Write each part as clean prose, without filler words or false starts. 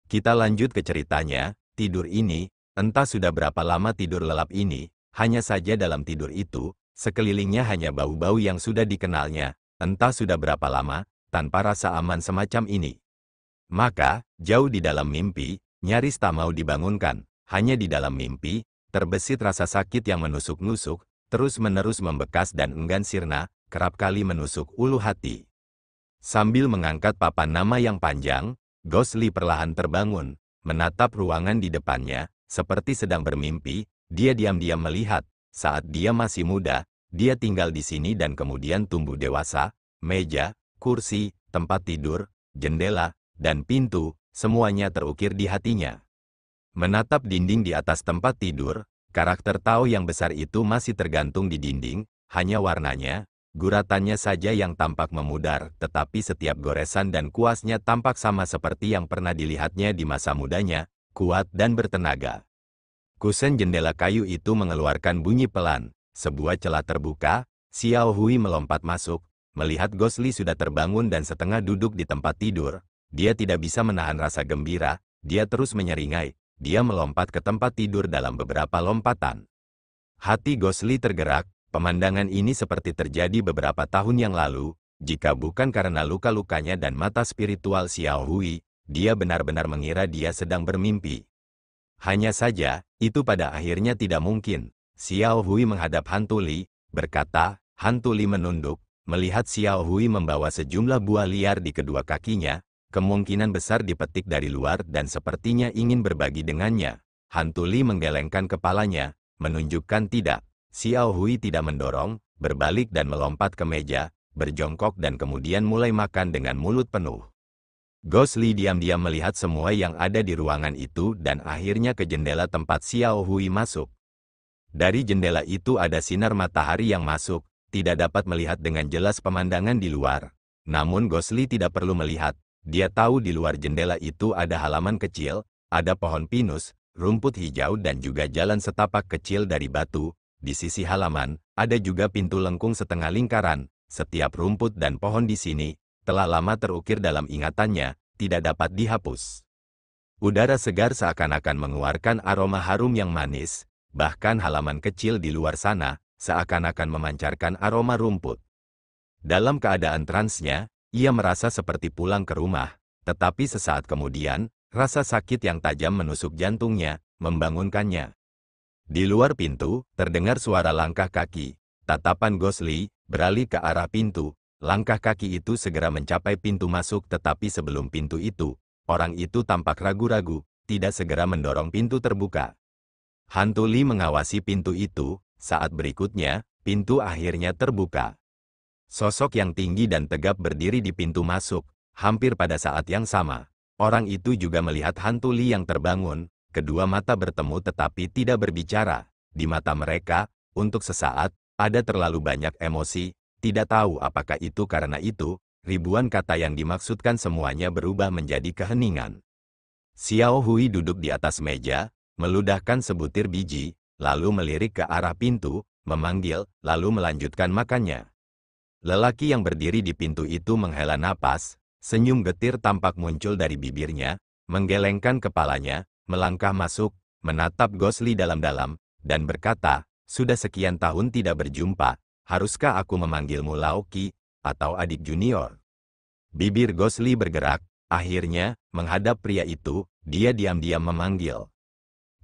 Kita lanjut ke ceritanya. Tidur ini, entah sudah berapa lama tidur lelap ini, hanya saja dalam tidur itu, sekelilingnya hanya bau-bau yang sudah dikenalnya, entah sudah berapa lama, tanpa rasa aman semacam ini. Maka, jauh di dalam mimpi, nyaris tak mau dibangunkan, hanya di dalam mimpi, terbesit rasa sakit yang menusuk-nusuk, terus-menerus membekas dan enggan sirna, kerap kali menusuk ulu hati. Sambil mengangkat papan nama yang panjang, Ghostly perlahan terbangun, menatap ruangan di depannya, seperti sedang bermimpi. Dia diam-diam melihat, saat dia masih muda, dia tinggal di sini dan kemudian tumbuh dewasa, meja, kursi, tempat tidur, jendela, dan pintu, semuanya terukir di hatinya. Menatap dinding di atas tempat tidur, karakter Tao yang besar itu masih tergantung di dinding, hanya warnanya, guratannya saja yang tampak memudar, tetapi setiap goresan dan kuasnya tampak sama seperti yang pernah dilihatnya di masa mudanya, kuat dan bertenaga. Kusen jendela kayu itu mengeluarkan bunyi pelan, sebuah celah terbuka, Xiao Hui melompat masuk, melihat Ghostly sudah terbangun dan setengah duduk di tempat tidur, dia tidak bisa menahan rasa gembira, dia terus menyeringai, dia melompat ke tempat tidur dalam beberapa lompatan. Hati Ghostly tergerak. Pemandangan ini seperti terjadi beberapa tahun yang lalu, jika bukan karena luka-lukanya dan mata spiritual Xiao Hui, dia benar-benar mengira dia sedang bermimpi. Hanya saja, itu pada akhirnya tidak mungkin. Xiao Hui menghadap hantu Li, berkata, hantu Li menunduk, melihat Xiao Hui membawa sejumlah buah liar di kedua kakinya, kemungkinan besar dipetik dari luar dan sepertinya ingin berbagi dengannya. Hantu Li menggelengkan kepalanya, menunjukkan tidak. Xiao Hui tidak mendorong, berbalik dan melompat ke meja, berjongkok dan kemudian mulai makan dengan mulut penuh. Ghostly diam-diam melihat semua yang ada di ruangan itu dan akhirnya ke jendela tempat Xiao Hui masuk. Dari jendela itu ada sinar matahari yang masuk, tidak dapat melihat dengan jelas pemandangan di luar. Namun Ghostly tidak perlu melihat, dia tahu di luar jendela itu ada halaman kecil, ada pohon pinus, rumput hijau dan juga jalan setapak kecil dari batu. Di sisi halaman, ada juga pintu lengkung setengah lingkaran. Setiap rumput dan pohon di sini, telah lama terukir dalam ingatannya, tidak dapat dihapus. Udara segar seakan-akan mengeluarkan aroma harum yang manis, bahkan halaman kecil di luar sana, seakan-akan memancarkan aroma rumput. Dalam keadaan transnya, ia merasa seperti pulang ke rumah, tetapi sesaat kemudian, rasa sakit yang tajam menusuk jantungnya, membangunkannya. Di luar pintu, terdengar suara langkah kaki. Tatapan Ghostly beralih ke arah pintu. Langkah kaki itu segera mencapai pintu masuk tetapi sebelum pintu itu, orang itu tampak ragu-ragu, tidak segera mendorong pintu terbuka. Hantu Li mengawasi pintu itu, saat berikutnya, pintu akhirnya terbuka. Sosok yang tinggi dan tegap berdiri di pintu masuk, hampir pada saat yang sama. Orang itu juga melihat hantu Li yang terbangun. Kedua mata bertemu tetapi tidak berbicara. Di mata mereka, untuk sesaat, ada terlalu banyak emosi, tidak tahu apakah itu karena itu, ribuan kata yang dimaksudkan semuanya berubah menjadi keheningan. Xiao Hui duduk di atas meja, meludahkan sebutir biji, lalu melirik ke arah pintu, memanggil, lalu melanjutkan makannya. Lelaki yang berdiri di pintu itu menghela napas, senyum getir tampak muncul dari bibirnya, menggelengkan kepalanya, melangkah masuk, menatap Ghostly dalam-dalam, dan berkata, sudah sekian tahun tidak berjumpa, haruskah aku memanggilmu Laoki, atau adik junior? Bibir Ghostly bergerak, akhirnya, menghadap pria itu, dia diam-diam memanggil.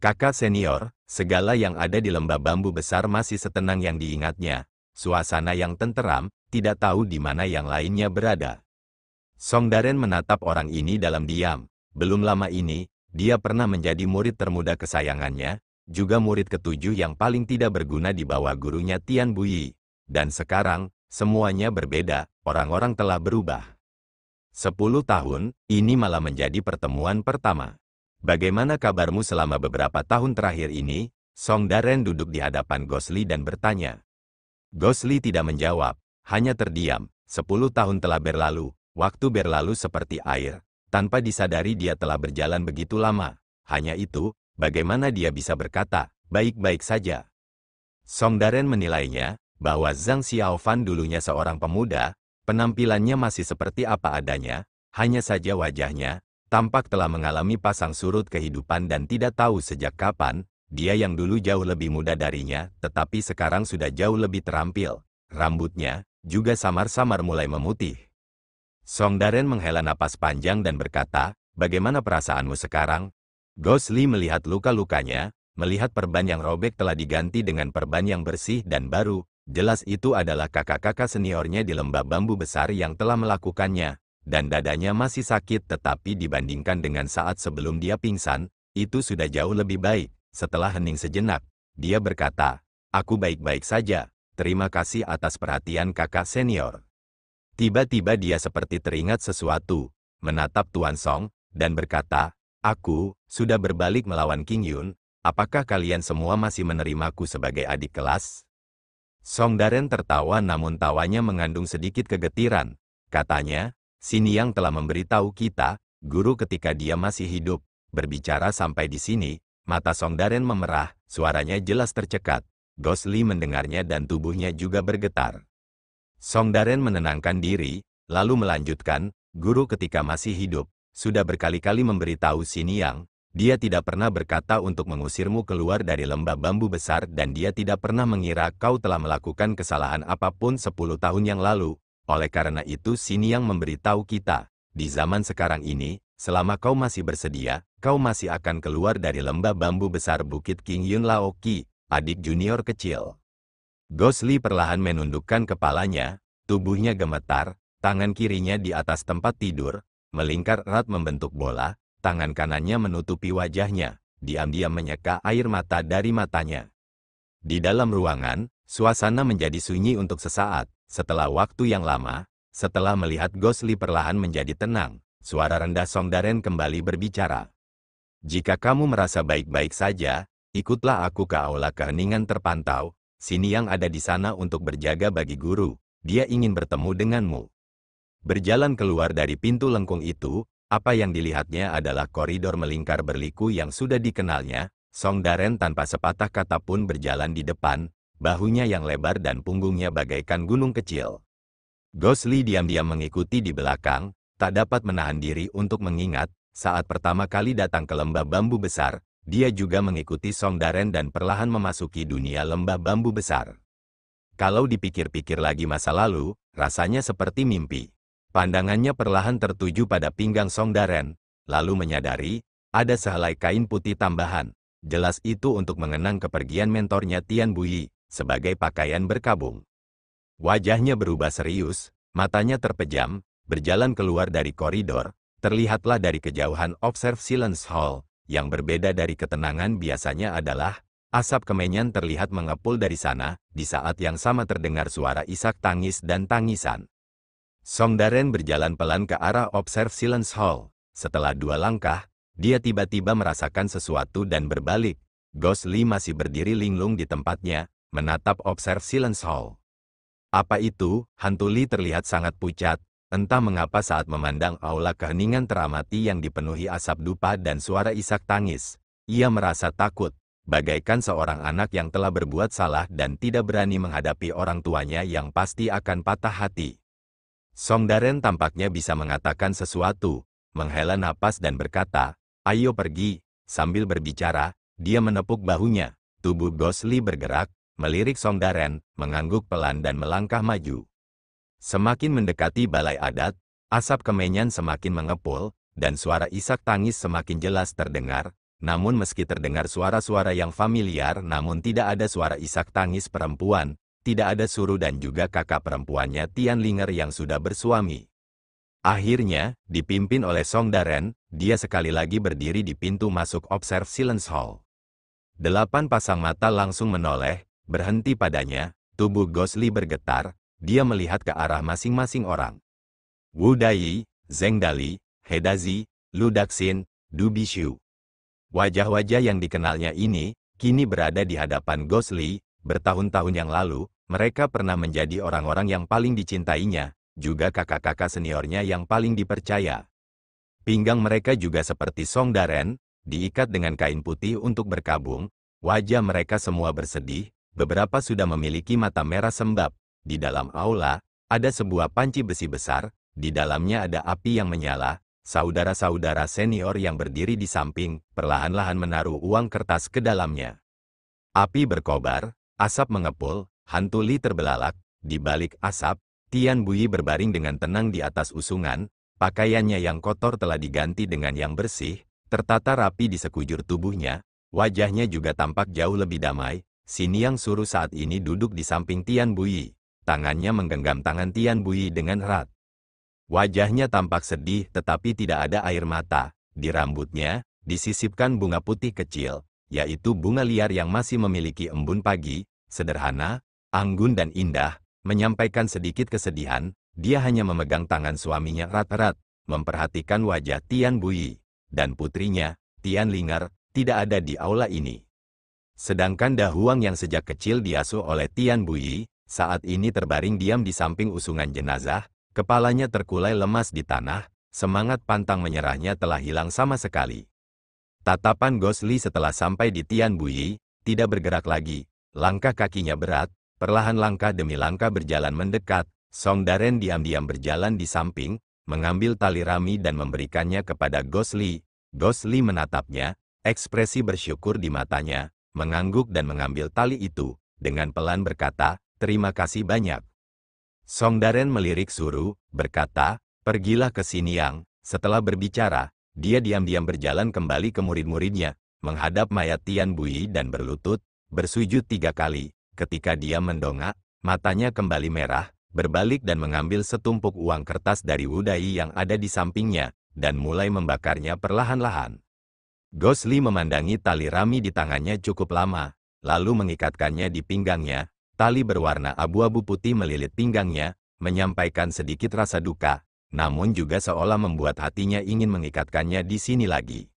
Kakak senior, segala yang ada di lembah bambu besar masih setenang yang diingatnya, suasana yang tenteram, tidak tahu di mana yang lainnya berada. Song Daren menatap orang ini dalam diam, belum lama ini, dia pernah menjadi murid termuda kesayangannya, juga murid ketujuh yang paling tidak berguna di bawah gurunya Tian Buyi. Dan sekarang, semuanya berbeda, orang-orang telah berubah. 10 tahun, ini malah menjadi pertemuan pertama. Bagaimana kabarmu selama beberapa tahun terakhir ini? Song Daren duduk di hadapan Ghostly dan bertanya. Ghostly tidak menjawab, hanya terdiam. 10 tahun telah berlalu, waktu berlalu seperti air. Tanpa disadari dia telah berjalan begitu lama. Hanya itu, bagaimana dia bisa berkata, baik-baik saja. Song Daren menilainya, bahwa Zhang Xiaofan dulunya seorang pemuda, penampilannya masih seperti apa adanya, hanya saja wajahnya, tampak telah mengalami pasang surut kehidupan dan tidak tahu sejak kapan, dia yang dulu jauh lebih muda darinya, tetapi sekarang sudah jauh lebih terampil. Rambutnya juga samar-samar mulai memutih. Song Daren menghela napas panjang dan berkata, "Bagaimana perasaanmu sekarang?" Gosli melihat luka-lukanya, melihat perban yang robek telah diganti dengan perban yang bersih dan baru. Jelas itu adalah kakak-kakak seniornya di lembah bambu besar yang telah melakukannya, dan dadanya masih sakit tetapi dibandingkan dengan saat sebelum dia pingsan, itu sudah jauh lebih baik. Setelah hening sejenak, dia berkata, "Aku baik-baik saja, terima kasih atas perhatian kakak senior." Tiba-tiba dia seperti teringat sesuatu, menatap Tuan Song, dan berkata, "Aku sudah berbalik melawan King Yun, apakah kalian semua masih menerimaku sebagai adik kelas?" Song Daren tertawa namun tawanya mengandung sedikit kegetiran. Katanya, "Xi Niang telah memberitahu kita, guru ketika dia masih hidup." Berbicara sampai di sini, mata Song Daren memerah, suaranya jelas tercekat. Gosli mendengarnya dan tubuhnya juga bergetar. Song Daren menenangkan diri, lalu melanjutkan, "Guru ketika masih hidup, sudah berkali-kali memberitahu Xi Niang, dia tidak pernah berkata untuk mengusirmu keluar dari lembah bambu besar dan dia tidak pernah mengira kau telah melakukan kesalahan apapun 10 tahun yang lalu. Oleh karena itu Xi Niang memberitahu kita, di zaman sekarang ini, selama kau masih bersedia, kau masih akan keluar dari lembah bambu besar Bukit King Yun Laoki, adik junior kecil." Gosli perlahan menundukkan kepalanya, tubuhnya gemetar, tangan kirinya di atas tempat tidur, melingkar erat membentuk bola. Tangan kanannya menutupi wajahnya, diam-diam menyeka air mata dari matanya. Di dalam ruangan, suasana menjadi sunyi untuk sesaat. Setelah waktu yang lama, setelah melihat Gosli perlahan menjadi tenang, suara rendah Song Daren kembali berbicara. "Jika kamu merasa baik-baik saja, ikutlah aku ke aula keheningan terpantau. Xi Niang ada di sana untuk berjaga bagi guru. Dia ingin bertemu denganmu." Berjalan keluar dari pintu lengkung itu, apa yang dilihatnya adalah koridor melingkar berliku yang sudah dikenalnya. Song Daren tanpa sepatah kata pun berjalan di depan, bahunya yang lebar dan punggungnya bagaikan gunung kecil. Gosli diam-diam mengikuti di belakang, tak dapat menahan diri untuk mengingat, saat pertama kali datang ke lembah bambu besar, dia juga mengikuti Song Daren dan perlahan memasuki dunia lembah bambu besar. Kalau dipikir-pikir lagi masa lalu, rasanya seperti mimpi. Pandangannya perlahan tertuju pada pinggang Song Daren, lalu menyadari, ada sehelai kain putih tambahan. Jelas itu untuk mengenang kepergian mentornya Tian Buyi, sebagai pakaian berkabung. Wajahnya berubah serius, matanya terpejam, berjalan keluar dari koridor, terlihatlah dari kejauhan Observe Silence Hall, yang berbeda dari ketenangan biasanya adalah, asap kemenyan terlihat mengepul dari sana, di saat yang sama terdengar suara isak tangis dan tangisan. Song Daren berjalan pelan ke arah Observe Silence Hall. Setelah 2 langkah, dia tiba-tiba merasakan sesuatu dan berbalik. Gosli masih berdiri linglung di tempatnya, menatap Observe Silence Hall. Apa itu? Hantu Li terlihat sangat pucat, entah mengapa saat memandang aula keheningan teramati yang dipenuhi asap dupa dan suara isak tangis. Ia merasa takut, bagaikan seorang anak yang telah berbuat salah dan tidak berani menghadapi orang tuanya yang pasti akan patah hati. Song Daren tampaknya bisa mengatakan sesuatu, menghela napas dan berkata, "Ayo pergi." Sambil berbicara, dia menepuk bahunya. Tubuh Gosli bergerak, melirik Song Daren, mengangguk pelan dan melangkah maju. Semakin mendekati balai adat, asap kemenyan semakin mengepul, dan suara isak tangis semakin jelas terdengar. Namun meski terdengar suara-suara yang familiar namun tidak ada suara isak tangis perempuan, tidak ada Suru dan juga kakak perempuannya Tian Linger yang sudah bersuami. Akhirnya, dipimpin oleh Song Daren, dia sekali lagi berdiri di pintu masuk Observe Silence Hall. 8 pasang mata langsung menoleh, berhenti padanya, tubuh Gosli bergetar, dia melihat ke arah masing-masing orang. Wu Dai, Zheng Dali, He Dazi, Lu Daxin, Du Bishu. Wajah-wajah yang dikenalnya ini, kini berada di hadapan Gosli. Bertahun-tahun yang lalu, mereka pernah menjadi orang-orang yang paling dicintainya, juga kakak-kakak seniornya yang paling dipercaya. Pinggang mereka juga seperti Song Daren, diikat dengan kain putih untuk berkabung. Wajah mereka semua bersedih, beberapa sudah memiliki mata merah sembab. Di dalam aula, ada sebuah panci besi besar, di dalamnya ada api yang menyala, saudara-saudara senior yang berdiri di samping, perlahan-lahan menaruh uang kertas ke dalamnya. Api berkobar, asap mengepul, hantu Li terbelalak, di balik asap, Tian Bui berbaring dengan tenang di atas usungan, pakaiannya yang kotor telah diganti dengan yang bersih, tertata rapi di sekujur tubuhnya, wajahnya juga tampak jauh lebih damai. Xiniang Suru saat ini duduk di samping Tian Bui, tangannya menggenggam tangan Tian Bui dengan erat. Wajahnya tampak sedih tetapi tidak ada air mata, di rambutnya disisipkan bunga putih kecil, yaitu bunga liar yang masih memiliki embun pagi, sederhana, anggun dan indah, menyampaikan sedikit kesedihan. Dia hanya memegang tangan suaminya erat-erat, memperhatikan wajah Tian Bui, dan putrinya, Tian Linger, tidak ada di aula ini. Sedangkan Da Huang yang sejak kecil diasuh oleh Tian Bui, saat ini terbaring diam di samping usungan jenazah, kepalanya terkulai lemas di tanah, semangat pantang menyerahnya telah hilang sama sekali. Tatapan Gosli setelah sampai di Tian Bui, tidak bergerak lagi, langkah kakinya berat, perlahan langkah demi langkah berjalan mendekat. Song Daren diam-diam berjalan di samping, mengambil tali rami dan memberikannya kepada Gosli. Gosli menatapnya, ekspresi bersyukur di matanya, mengangguk dan mengambil tali itu, dengan pelan berkata, "Terima kasih banyak." Song Daren melirik Suru, berkata, "Pergilah ke Xiniang." Setelah berbicara, dia diam-diam berjalan kembali ke murid-muridnya, menghadap mayat Tian Bui dan berlutut, bersujud 3 kali. Ketika dia mendongak, matanya kembali merah, berbalik dan mengambil setumpuk uang kertas dari Wudai yang ada di sampingnya, dan mulai membakarnya perlahan-lahan. Gosli memandangi tali rami di tangannya cukup lama, lalu mengikatkannya di pinggangnya. Tali berwarna abu-abu putih melilit pinggangnya, menyampaikan sedikit rasa duka, namun juga seolah membuat hatinya ingin mengikatkannya di sini lagi.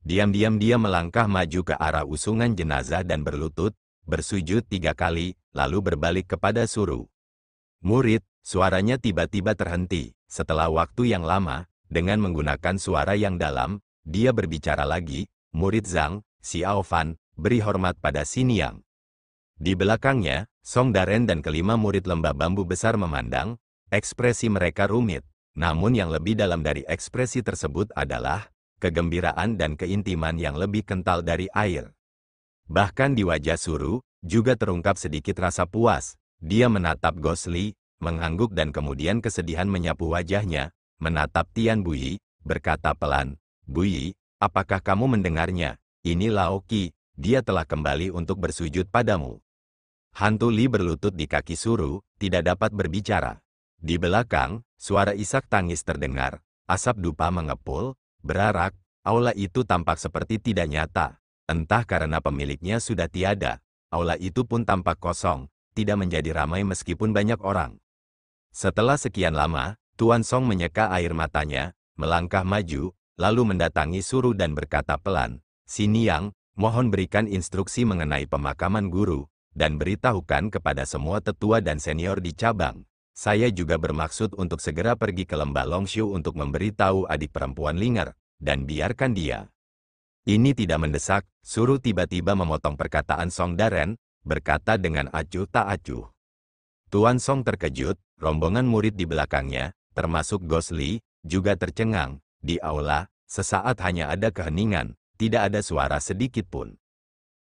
Diam-diam dia melangkah maju ke arah usungan jenazah dan berlutut, bersujud 3 kali, lalu berbalik kepada Suru. "Murid," suaranya tiba-tiba terhenti. Setelah waktu yang lama, dengan menggunakan suara yang dalam, dia berbicara lagi, "Murid Zhang, Xiao Fan, beri hormat pada Xiniang." Di belakangnya, Song Daren dan kelima murid lembah bambu besar memandang, ekspresi mereka rumit. Namun yang lebih dalam dari ekspresi tersebut adalah kegembiraan dan keintiman yang lebih kental dari air. Bahkan di wajah Suru, juga terungkap sedikit rasa puas. Dia menatap Gosli, mengangguk dan kemudian kesedihan menyapu wajahnya, menatap Tian Bui, berkata pelan, "Bui, apakah kamu mendengarnya? Ini Lao Qi, dia telah kembali untuk bersujud padamu." Hantu Li berlutut di kaki Suru, tidak dapat berbicara. Di belakang, suara isak tangis terdengar, asap dupa mengepul, berarak, aula itu tampak seperti tidak nyata. Entah karena pemiliknya sudah tiada, aula itu pun tampak kosong, tidak menjadi ramai meskipun banyak orang. Setelah sekian lama, Tuan Song menyeka air matanya, melangkah maju, lalu mendatangi Suru dan berkata pelan, "Xiniang, mohon berikan instruksi mengenai pemakaman guru, dan beritahukan kepada semua tetua dan senior di cabang. Saya juga bermaksud untuk segera pergi ke lembah Longshu untuk memberitahu adik perempuan Linger, dan biarkan dia." "Ini tidak mendesak," Suru tiba-tiba memotong perkataan Song Daren, berkata dengan acuh tak acuh. Tuan Song terkejut, rombongan murid di belakangnya, termasuk Gosli, juga tercengang. Di aula, sesaat hanya ada keheningan, tidak ada suara sedikit pun.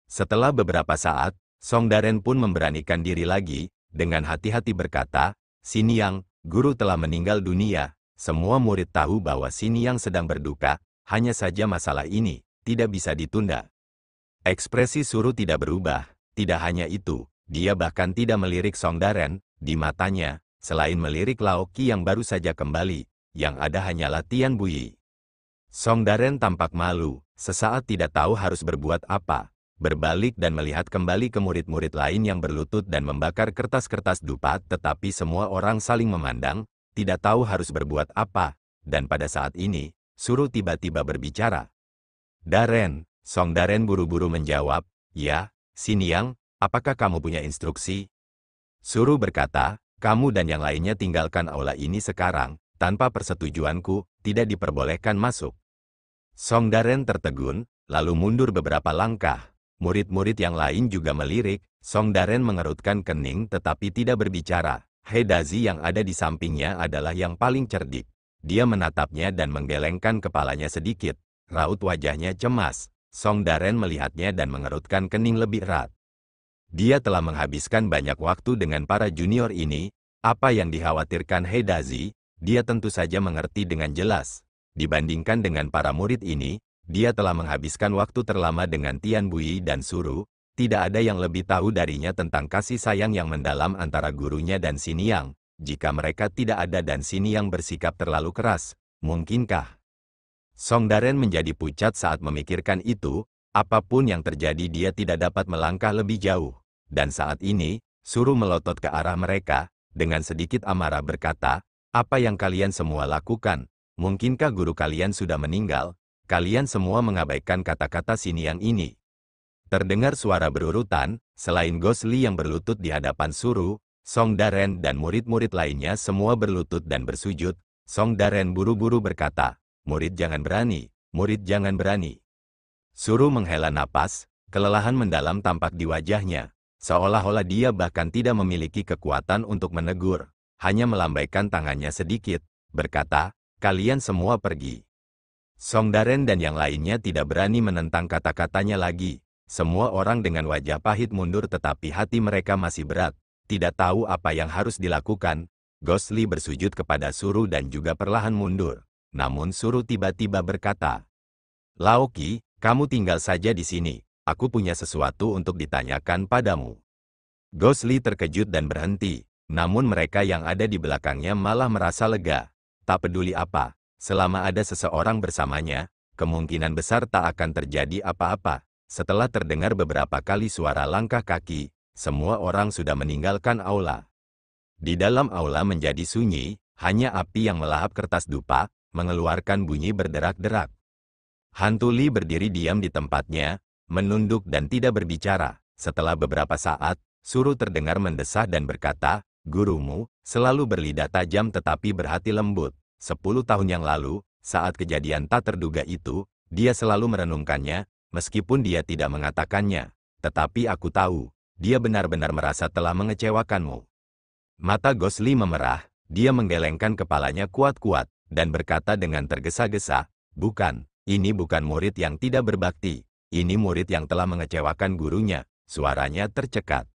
Setelah beberapa saat, Song Daren pun memberanikan diri lagi, dengan hati-hati berkata, "Xiniang, guru telah meninggal dunia. Semua murid tahu bahwa Xiniang sedang berduka, hanya saja masalah ini tidak bisa ditunda." Ekspresi Suru tidak berubah. Tidak hanya itu, dia bahkan tidak melirik Song Daren. Di matanya, selain melirik Lao Qi yang baru saja kembali, yang ada hanyalah Tian Bui. Song Daren tampak malu, sesaat tidak tahu harus berbuat apa. Berbalik dan melihat kembali ke murid-murid lain yang berlutut dan membakar kertas-kertas dupa, tetapi semua orang saling memandang, tidak tahu harus berbuat apa. Dan pada saat ini, Suru tiba-tiba berbicara. "Daren," Song Daren buru-buru menjawab, "Ya, Xiniang, apakah kamu punya instruksi?" Suru berkata, "Kamu dan yang lainnya tinggalkan aula ini sekarang, tanpa persetujuanku, tidak diperbolehkan masuk." Song Daren tertegun, lalu mundur beberapa langkah. Murid-murid yang lain juga melirik, Song Daren mengerutkan kening tetapi tidak berbicara. He Dazi yang ada di sampingnya adalah yang paling cerdik. Dia menatapnya dan menggelengkan kepalanya sedikit. Raut wajahnya cemas. Song Daren melihatnya dan mengerutkan kening lebih erat. Dia telah menghabiskan banyak waktu dengan para junior ini. Apa yang dikhawatirkan Heidazi, dia tentu saja mengerti dengan jelas. Dibandingkan dengan para murid ini, dia telah menghabiskan waktu terlama dengan Tian Bui dan Suru. Tidak ada yang lebih tahu darinya tentang kasih sayang yang mendalam antara gurunya dan Xiniang. Jika mereka tidak ada dan Xiniang bersikap terlalu keras, mungkinkah? Song Daren menjadi pucat saat memikirkan itu. Apapun yang terjadi dia tidak dapat melangkah lebih jauh. Dan saat ini, Suru melotot ke arah mereka, dengan sedikit amarah berkata, "Apa yang kalian semua lakukan? Mungkinkah guru kalian sudah meninggal? Kalian semua mengabaikan kata-kata Xiniang ini." Terdengar suara berurutan, selain Gosli yang berlutut di hadapan Suru, Song Daren dan murid-murid lainnya semua berlutut dan bersujud. Song Daren buru-buru berkata, "Murid jangan berani, murid jangan berani." Suru menghela napas, kelelahan mendalam tampak di wajahnya. Seolah-olah dia bahkan tidak memiliki kekuatan untuk menegur, hanya melambaikan tangannya sedikit, berkata, "Kalian semua pergi." Song Daren dan yang lainnya tidak berani menentang kata-katanya lagi. Semua orang dengan wajah pahit mundur tetapi hati mereka masih berat, tidak tahu apa yang harus dilakukan. Gosli bersujud kepada Suru dan juga perlahan mundur. Namun Suru tiba-tiba berkata, "Laoki, kamu tinggal saja di sini. Aku punya sesuatu untuk ditanyakan padamu." Gosli terkejut dan berhenti. Namun mereka yang ada di belakangnya malah merasa lega. Tak peduli apa, selama ada seseorang bersamanya, kemungkinan besar tak akan terjadi apa-apa. Setelah terdengar beberapa kali suara langkah kaki, semua orang sudah meninggalkan aula. Di dalam aula menjadi sunyi, hanya api yang melahap kertas dupa, mengeluarkan bunyi berderak-derak. Hantu Li berdiri diam di tempatnya, menunduk dan tidak berbicara. Setelah beberapa saat, Suru terdengar mendesah dan berkata, "Gurumu selalu berlidah tajam tetapi berhati lembut. 10 tahun yang lalu, saat kejadian tak terduga itu, dia selalu merenungkannya, meskipun dia tidak mengatakannya. Tetapi aku tahu, dia benar-benar merasa telah mengecewakanmu." Mata Gosli memerah, dia menggelengkan kepalanya kuat-kuat, dan berkata dengan tergesa-gesa, "Bukan. Ini bukan murid yang tidak berbakti. Ini murid yang telah mengecewakan gurunya." Suaranya tercekat.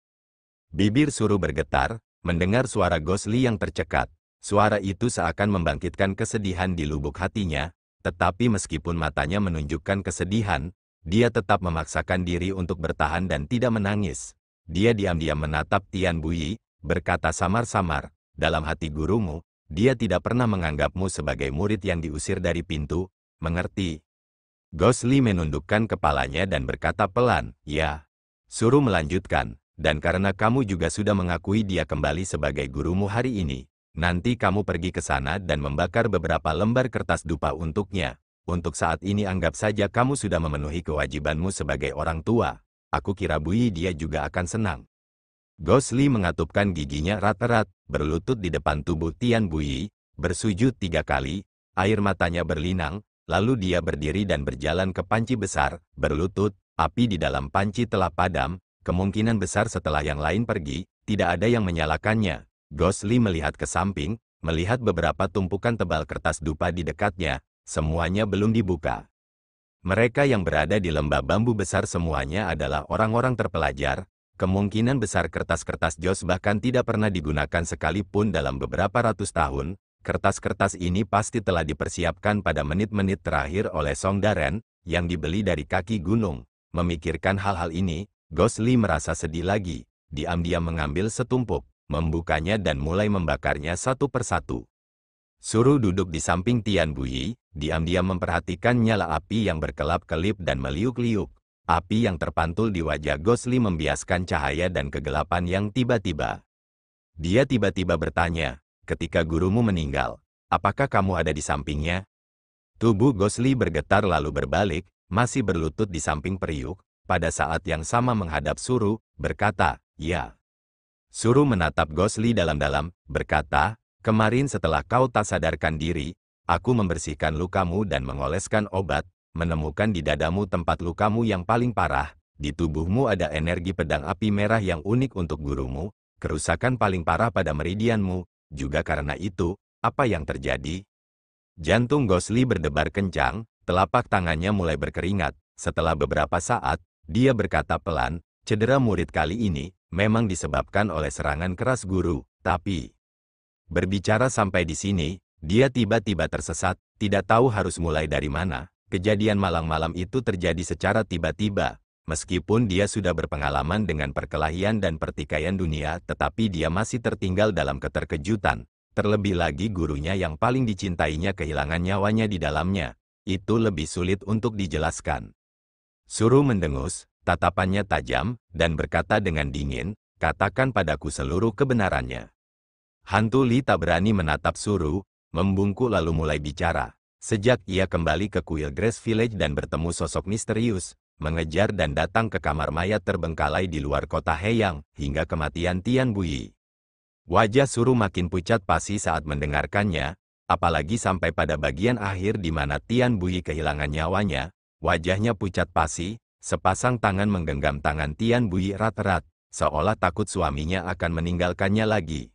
Bibir Suru bergetar, mendengar suara Gosli yang tercekat. Suara itu seakan membangkitkan kesedihan di lubuk hatinya, tetapi meskipun matanya menunjukkan kesedihan, dia tetap memaksakan diri untuk bertahan dan tidak menangis. Dia diam-diam menatap Tian Bui, berkata samar-samar, "Dalam hati gurumu, dia tidak pernah menganggapmu sebagai murid yang diusir dari pintu. Mengerti?" Gosli menundukkan kepalanya dan berkata pelan, "Ya." Suru melanjutkan, "Dan karena kamu juga sudah mengakui dia kembali sebagai gurumu hari ini, nanti kamu pergi ke sana dan membakar beberapa lembar kertas dupa untuknya. Untuk saat ini anggap saja kamu sudah memenuhi kewajibanmu sebagai orang tua. Aku kira Bui dia juga akan senang." Gosli mengatupkan giginya erat-erat, berlutut di depan tubuh Tian Bui, bersujud 3 kali, air matanya berlinang. Lalu dia berdiri dan berjalan ke panci besar, berlutut, api di dalam panci telah padam, kemungkinan besar setelah yang lain pergi, tidak ada yang menyalakannya. Gosli melihat ke samping, melihat beberapa tumpukan tebal kertas dupa di dekatnya, semuanya belum dibuka. Mereka yang berada di lembah bambu besar semuanya adalah orang-orang terpelajar, kemungkinan besar kertas-kertas jos bahkan tidak pernah digunakan sekalipun dalam beberapa ratus tahun. Kertas-kertas ini pasti telah dipersiapkan pada menit-menit terakhir oleh Song Daren, yang dibeli dari kaki gunung. Memikirkan hal-hal ini, Gosli merasa sedih lagi. Diam-diam mengambil setumpuk, membukanya dan mulai membakarnya satu persatu. Suru duduk di samping Tian Bui, diam-diam memperhatikan nyala api yang berkelap-kelip dan meliuk-liuk. Api yang terpantul di wajah Gosli membiaskan cahaya dan kegelapan yang tiba-tiba. Dia tiba-tiba bertanya, "Ketika gurumu meninggal, apakah kamu ada di sampingnya?" Tubuh Gosli bergetar lalu berbalik, masih berlutut di samping periuk, pada saat yang sama menghadap Suru, berkata, "Ya." Suru menatap Gosli dalam-dalam, berkata, "Kemarin setelah kau tak sadarkan diri, aku membersihkan lukamu dan mengoleskan obat, menemukan di dadamu tempat lukamu yang paling parah, di tubuhmu ada energi pedang api merah yang unik untuk gurumu, kerusakan paling parah pada meridianmu. Juga karena itu, apa yang terjadi?" Jantung Gosli berdebar kencang, telapak tangannya mulai berkeringat. Setelah beberapa saat, dia berkata pelan, cedera murid kali ini memang disebabkan oleh serangan keras guru, tapi... Berbicara sampai di sini, dia tiba-tiba tersesat, tidak tahu harus mulai dari mana. Kejadian malam-malam itu terjadi secara tiba-tiba. Meskipun dia sudah berpengalaman dengan perkelahian dan pertikaian dunia, tetapi dia masih tertinggal dalam keterkejutan. Terlebih lagi gurunya yang paling dicintainya kehilangan nyawanya di dalamnya. Itu lebih sulit untuk dijelaskan. Suru mendengus, tatapannya tajam, dan berkata dengan dingin, katakan padaku seluruh kebenarannya. Hantu Li tak berani menatap Suru, membungkuk lalu mulai bicara. Sejak ia kembali ke kuil Grace Village dan bertemu sosok misterius, mengejar dan datang ke kamar mayat terbengkalai di luar kota Heyang, hingga kematian Tian Buyi. Wajah Suru makin pucat pasi saat mendengarkannya, apalagi sampai pada bagian akhir di mana Tian Buyi kehilangan nyawanya, wajahnya pucat pasi, sepasang tangan menggenggam tangan Tian Buyi erat-erat, seolah takut suaminya akan meninggalkannya lagi.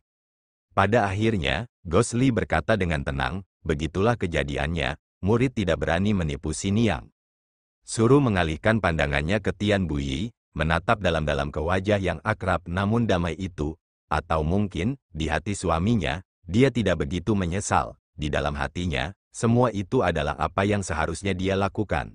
Pada akhirnya, Gosli berkata dengan tenang, begitulah kejadiannya, murid tidak berani menipu Xiniang. Suru mengalihkan pandangannya ke Tian Buyi, menatap dalam-dalam ke wajah yang akrab namun damai itu, atau mungkin, di hati suaminya, dia tidak begitu menyesal, di dalam hatinya, semua itu adalah apa yang seharusnya dia lakukan.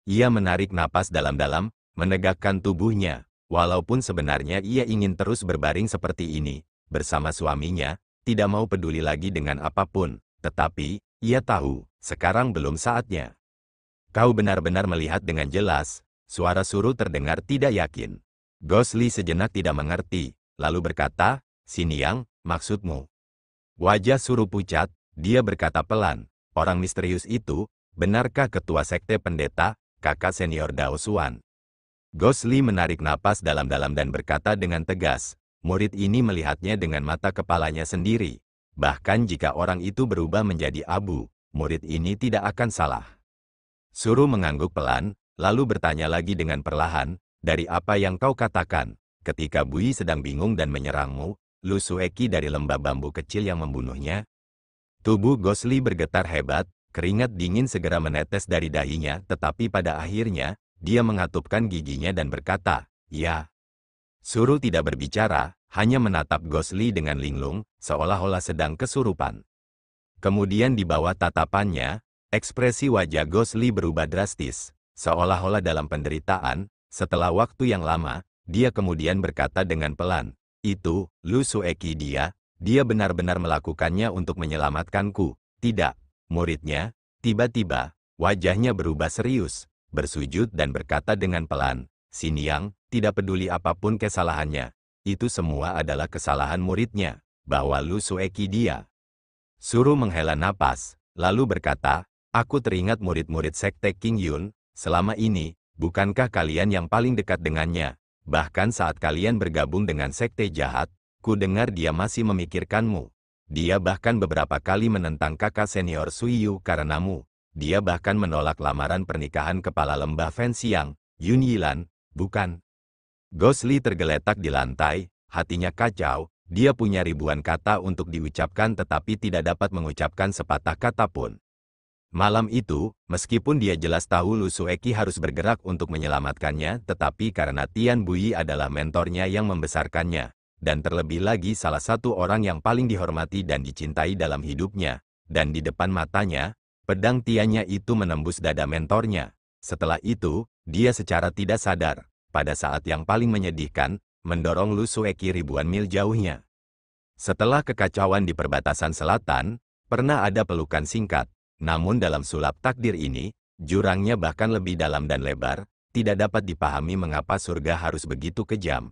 Ia menarik napas dalam-dalam, menegakkan tubuhnya, walaupun sebenarnya ia ingin terus berbaring seperti ini, bersama suaminya, tidak mau peduli lagi dengan apapun, tetapi, ia tahu, sekarang belum saatnya. Kau benar-benar melihat dengan jelas, suara Suru terdengar tidak yakin. Gosli sejenak tidak mengerti, lalu berkata, Xiniang, maksudmu? Wajah Suru pucat, dia berkata pelan, orang misterius itu, benarkah ketua sekte pendeta, kakak senior Dao Xuan? Gosli menarik napas dalam-dalam dan berkata dengan tegas, murid ini melihatnya dengan mata kepalanya sendiri. Bahkan jika orang itu berubah menjadi abu, murid ini tidak akan salah. Suru mengangguk pelan, lalu bertanya lagi dengan perlahan, dari apa yang kau katakan, ketika Buyi sedang bingung dan menyerangmu, Lu Sueki dari lembah bambu kecil yang membunuhnya? Tubuh Gosli bergetar hebat, keringat dingin segera menetes dari dahinya, tetapi pada akhirnya, dia mengatupkan giginya dan berkata, ya. Suru tidak berbicara, hanya menatap Gosli dengan linglung, seolah-olah sedang kesurupan. Kemudian di bawah tatapannya, ekspresi wajah Gosli berubah drastis, seolah-olah dalam penderitaan. Setelah waktu yang lama, dia kemudian berkata dengan pelan, itu, Lu Sueki dia benar-benar melakukannya untuk menyelamatkanku, tidak, muridnya. Tiba-tiba, wajahnya berubah serius, bersujud dan berkata dengan pelan, Xiniang, tidak peduli apapun kesalahannya, itu semua adalah kesalahan muridnya, bahwa Lu Sueki dia. Suru menghela napas, lalu berkata, aku teringat murid-murid sekte King Yun, selama ini, bukankah kalian yang paling dekat dengannya? Bahkan saat kalian bergabung dengan sekte jahat, ku dengar dia masih memikirkanmu. Dia bahkan beberapa kali menentang kakak senior Suiyu karenamu. Dia bahkan menolak lamaran pernikahan kepala lembah Fenxiang, Yun Yilan, bukan? Gosli tergeletak di lantai, hatinya kacau, dia punya ribuan kata untuk diucapkan tetapi tidak dapat mengucapkan sepatah kata pun. Malam itu, meskipun dia jelas tahu Lu Sueki harus bergerak untuk menyelamatkannya, tetapi karena Tian Buyi adalah mentornya yang membesarkannya, dan terlebih lagi salah satu orang yang paling dihormati dan dicintai dalam hidupnya, dan di depan matanya, pedang Tiannya itu menembus dada mentornya. Setelah itu, dia secara tidak sadar, pada saat yang paling menyedihkan, mendorong Lu Sueki ribuan mil jauhnya. Setelah kekacauan di perbatasan selatan, pernah ada pelukan singkat. Namun dalam sulap takdir ini, jurangnya bahkan lebih dalam dan lebar, tidak dapat dipahami mengapa surga harus begitu kejam.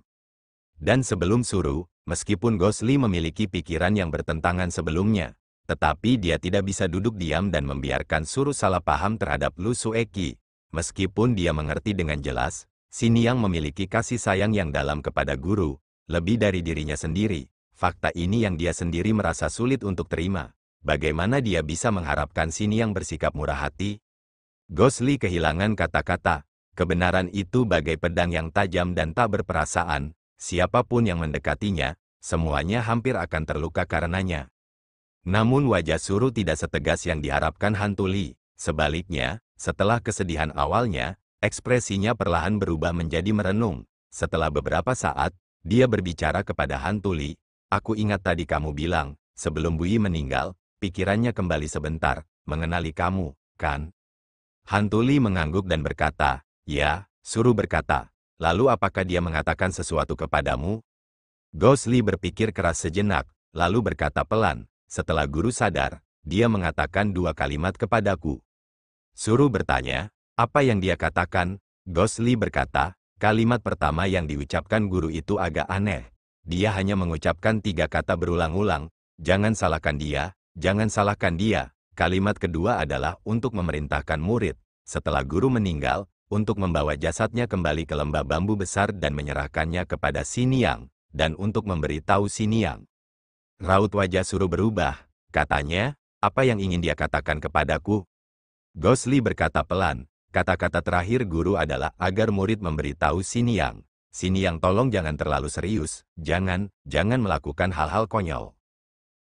Dan sebelum Suru, meskipun Gosli memiliki pikiran yang bertentangan sebelumnya, tetapi dia tidak bisa duduk diam dan membiarkan Suru salah paham terhadap Lu Sueki. Meskipun dia mengerti dengan jelas, Xiniang memiliki kasih sayang yang dalam kepada guru, lebih dari dirinya sendiri. Fakta ini yang dia sendiri merasa sulit untuk terima. Bagaimana dia bisa mengharapkan Xiniang bersikap murah hati? Gosli kehilangan kata-kata. Kebenaran itu bagai pedang yang tajam dan tak berperasaan. Siapapun yang mendekatinya, semuanya hampir akan terluka karenanya. Namun wajah Suru tidak setegas yang diharapkan hantu Li. Sebaliknya, setelah kesedihan awalnya, ekspresinya perlahan berubah menjadi merenung. Setelah beberapa saat, dia berbicara kepada hantu Li. Aku ingat tadi kamu bilang, sebelum Bui meninggal, pikirannya kembali sebentar, mengenali kamu, kan? Hantu Li mengangguk dan berkata, ya, Suru berkata. Lalu apakah dia mengatakan sesuatu kepadamu? Ghost Li berpikir keras sejenak, lalu berkata pelan, setelah guru sadar, dia mengatakan 2 kalimat kepadaku. Suru bertanya, apa yang dia katakan? Ghost Li berkata, kalimat pertama yang diucapkan guru itu agak aneh. Dia hanya mengucapkan 3 kata berulang-ulang, jangan salahkan dia, jangan salahkan dia. Kalimat kedua adalah untuk memerintahkan murid, setelah guru meninggal, untuk membawa jasadnya kembali ke lembah bambu besar dan menyerahkannya kepada Xiniang, dan untuk memberitahu Xiniang. Raut wajah Suru berubah, katanya, apa yang ingin dia katakan kepadaku? Ghost Li berkata pelan, kata-kata terakhir guru adalah agar murid memberitahu Xiniang. Xiniang tolong jangan terlalu serius, jangan melakukan hal-hal konyol.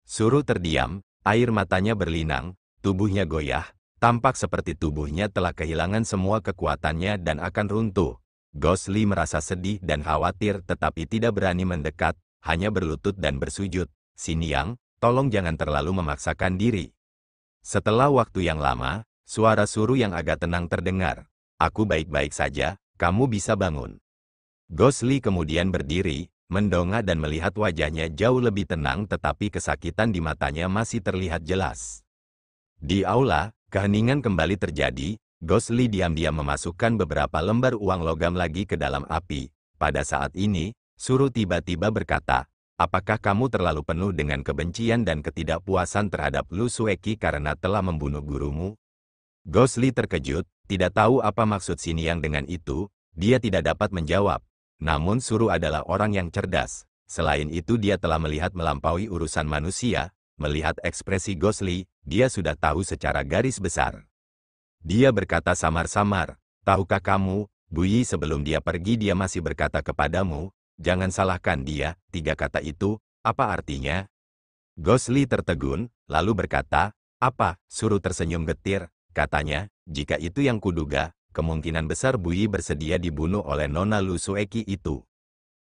Suru terdiam, air matanya berlinang, tubuhnya goyah, tampak seperti tubuhnya telah kehilangan semua kekuatannya dan akan runtuh. Ghost Li merasa sedih dan khawatir tetapi tidak berani mendekat, hanya berlutut dan bersujud. Xiniang, tolong jangan terlalu memaksakan diri. Setelah waktu yang lama, suara Suru yang agak tenang terdengar. Aku baik-baik saja, kamu bisa bangun. Ghost Li kemudian berdiri, mendongak dan melihat wajahnya jauh lebih tenang tetapi kesakitan di matanya masih terlihat jelas. Di aula, keheningan kembali terjadi. Ghost Li diam-diam memasukkan beberapa lembar uang logam lagi ke dalam api. Pada saat ini, Suru tiba-tiba berkata, apakah kamu terlalu penuh dengan kebencian dan ketidakpuasan terhadap Lu Sueki karena telah membunuh gurumu? Ghost Li terkejut, tidak tahu apa maksud Xiniang dengan itu. Dia tidak dapat menjawab. Namun Suru adalah orang yang cerdas. Selain itu dia telah melihat melampaui urusan manusia. Melihat ekspresi Ghost Li, dia sudah tahu secara garis besar. Dia berkata samar-samar, tahukah kamu, Bui sebelum dia pergi dia masih berkata kepadamu, jangan salahkan dia. 3 kata itu, apa artinya? Ghost Li tertegun, lalu berkata, apa? Suru tersenyum getir, katanya, jika itu yang kuduga, kemungkinan besar Bui bersedia dibunuh oleh Nona Lu Sueki itu.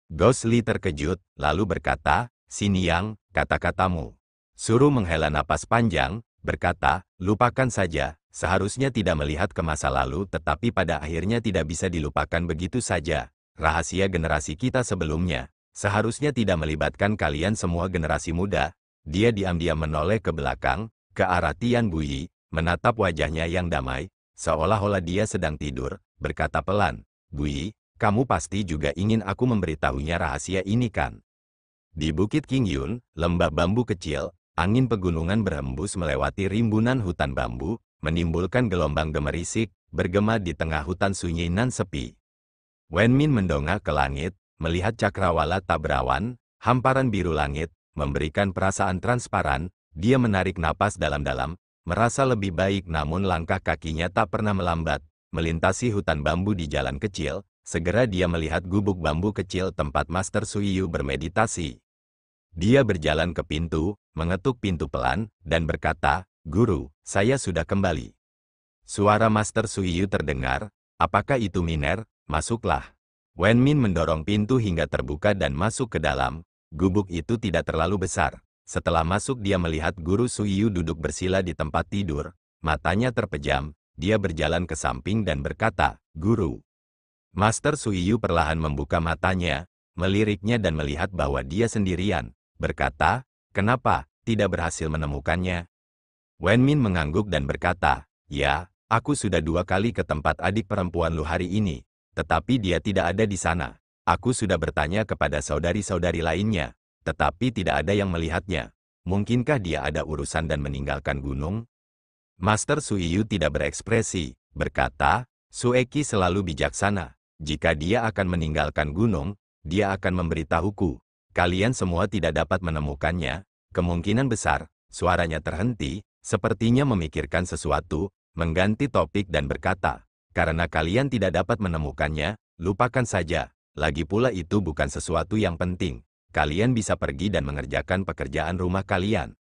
Ghost Li terkejut, lalu berkata, Xiniang, kata-katamu. Suru menghela napas panjang, berkata, lupakan saja, seharusnya tidak melihat ke masa lalu tetapi pada akhirnya tidak bisa dilupakan begitu saja. Rahasia generasi kita sebelumnya, seharusnya tidak melibatkan kalian semua generasi muda. Dia diam-diam menoleh ke belakang, ke arah Tian Bui, menatap wajahnya yang damai, seolah-olah dia sedang tidur, berkata pelan, Bui, kamu pasti juga ingin aku memberitahunya rahasia ini kan? Di Bukit Qingyun, lembah bambu kecil, angin pegunungan berhembus melewati rimbunan hutan bambu, menimbulkan gelombang gemerisik, bergema di tengah hutan sunyi nan sepi. Wen Min mendongak ke langit, melihat cakrawala tak berawan, hamparan biru langit, memberikan perasaan transparan. Dia menarik napas dalam-dalam, merasa lebih baik namun langkah kakinya tak pernah melambat, melintasi hutan bambu di jalan kecil, segera dia melihat gubuk bambu kecil tempat Master Suiyu bermeditasi. Dia berjalan ke pintu, mengetuk pintu pelan, dan berkata, Guru, saya sudah kembali. Suara Master Suiyu terdengar, apakah itu Miner? Masuklah. Wen Min mendorong pintu hingga terbuka dan masuk ke dalam. Gubuk itu tidak terlalu besar. Setelah masuk dia melihat Guru Suiyu duduk bersila di tempat tidur. Matanya terpejam, dia berjalan ke samping dan berkata, Guru. Master Suiyu perlahan membuka matanya, meliriknya dan melihat bahwa dia sendirian. Berkata, kenapa, tidak berhasil menemukannya? Wen Min mengangguk dan berkata, ya, aku sudah 2 kali ke tempat adik perempuan Lu hari ini, tetapi dia tidak ada di sana. Aku sudah bertanya kepada saudari-saudari lainnya, tetapi tidak ada yang melihatnya. Mungkinkah dia ada urusan dan meninggalkan gunung? Master Suiyu tidak berekspresi, berkata, Sueki selalu bijaksana. Jika dia akan meninggalkan gunung, dia akan memberitahuku. Kalian semua tidak dapat menemukannya. Kemungkinan besar, suaranya terhenti, sepertinya memikirkan sesuatu, mengganti topik dan berkata, karena kalian tidak dapat menemukannya, lupakan saja. Lagi pula itu bukan sesuatu yang penting. Kalian bisa pergi dan mengerjakan pekerjaan rumah kalian.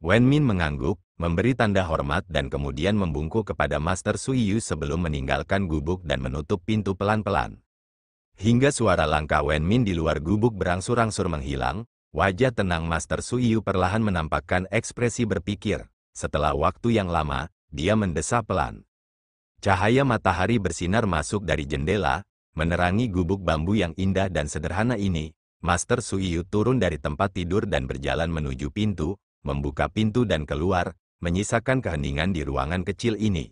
Wen Min mengangguk, memberi tanda hormat dan kemudian membungkuk kepada Master Suiyu sebelum meninggalkan gubuk dan menutup pintu pelan-pelan. Hingga suara langkah Wen Min di luar gubuk berangsur-angsur menghilang, wajah tenang Master Suiyu perlahan menampakkan ekspresi berpikir. Setelah waktu yang lama, dia mendesah pelan. Cahaya matahari bersinar masuk dari jendela, menerangi gubuk bambu yang indah dan sederhana ini. Master Suiyu turun dari tempat tidur dan berjalan menuju pintu, membuka pintu dan keluar, menyisakan keheningan di ruangan kecil ini.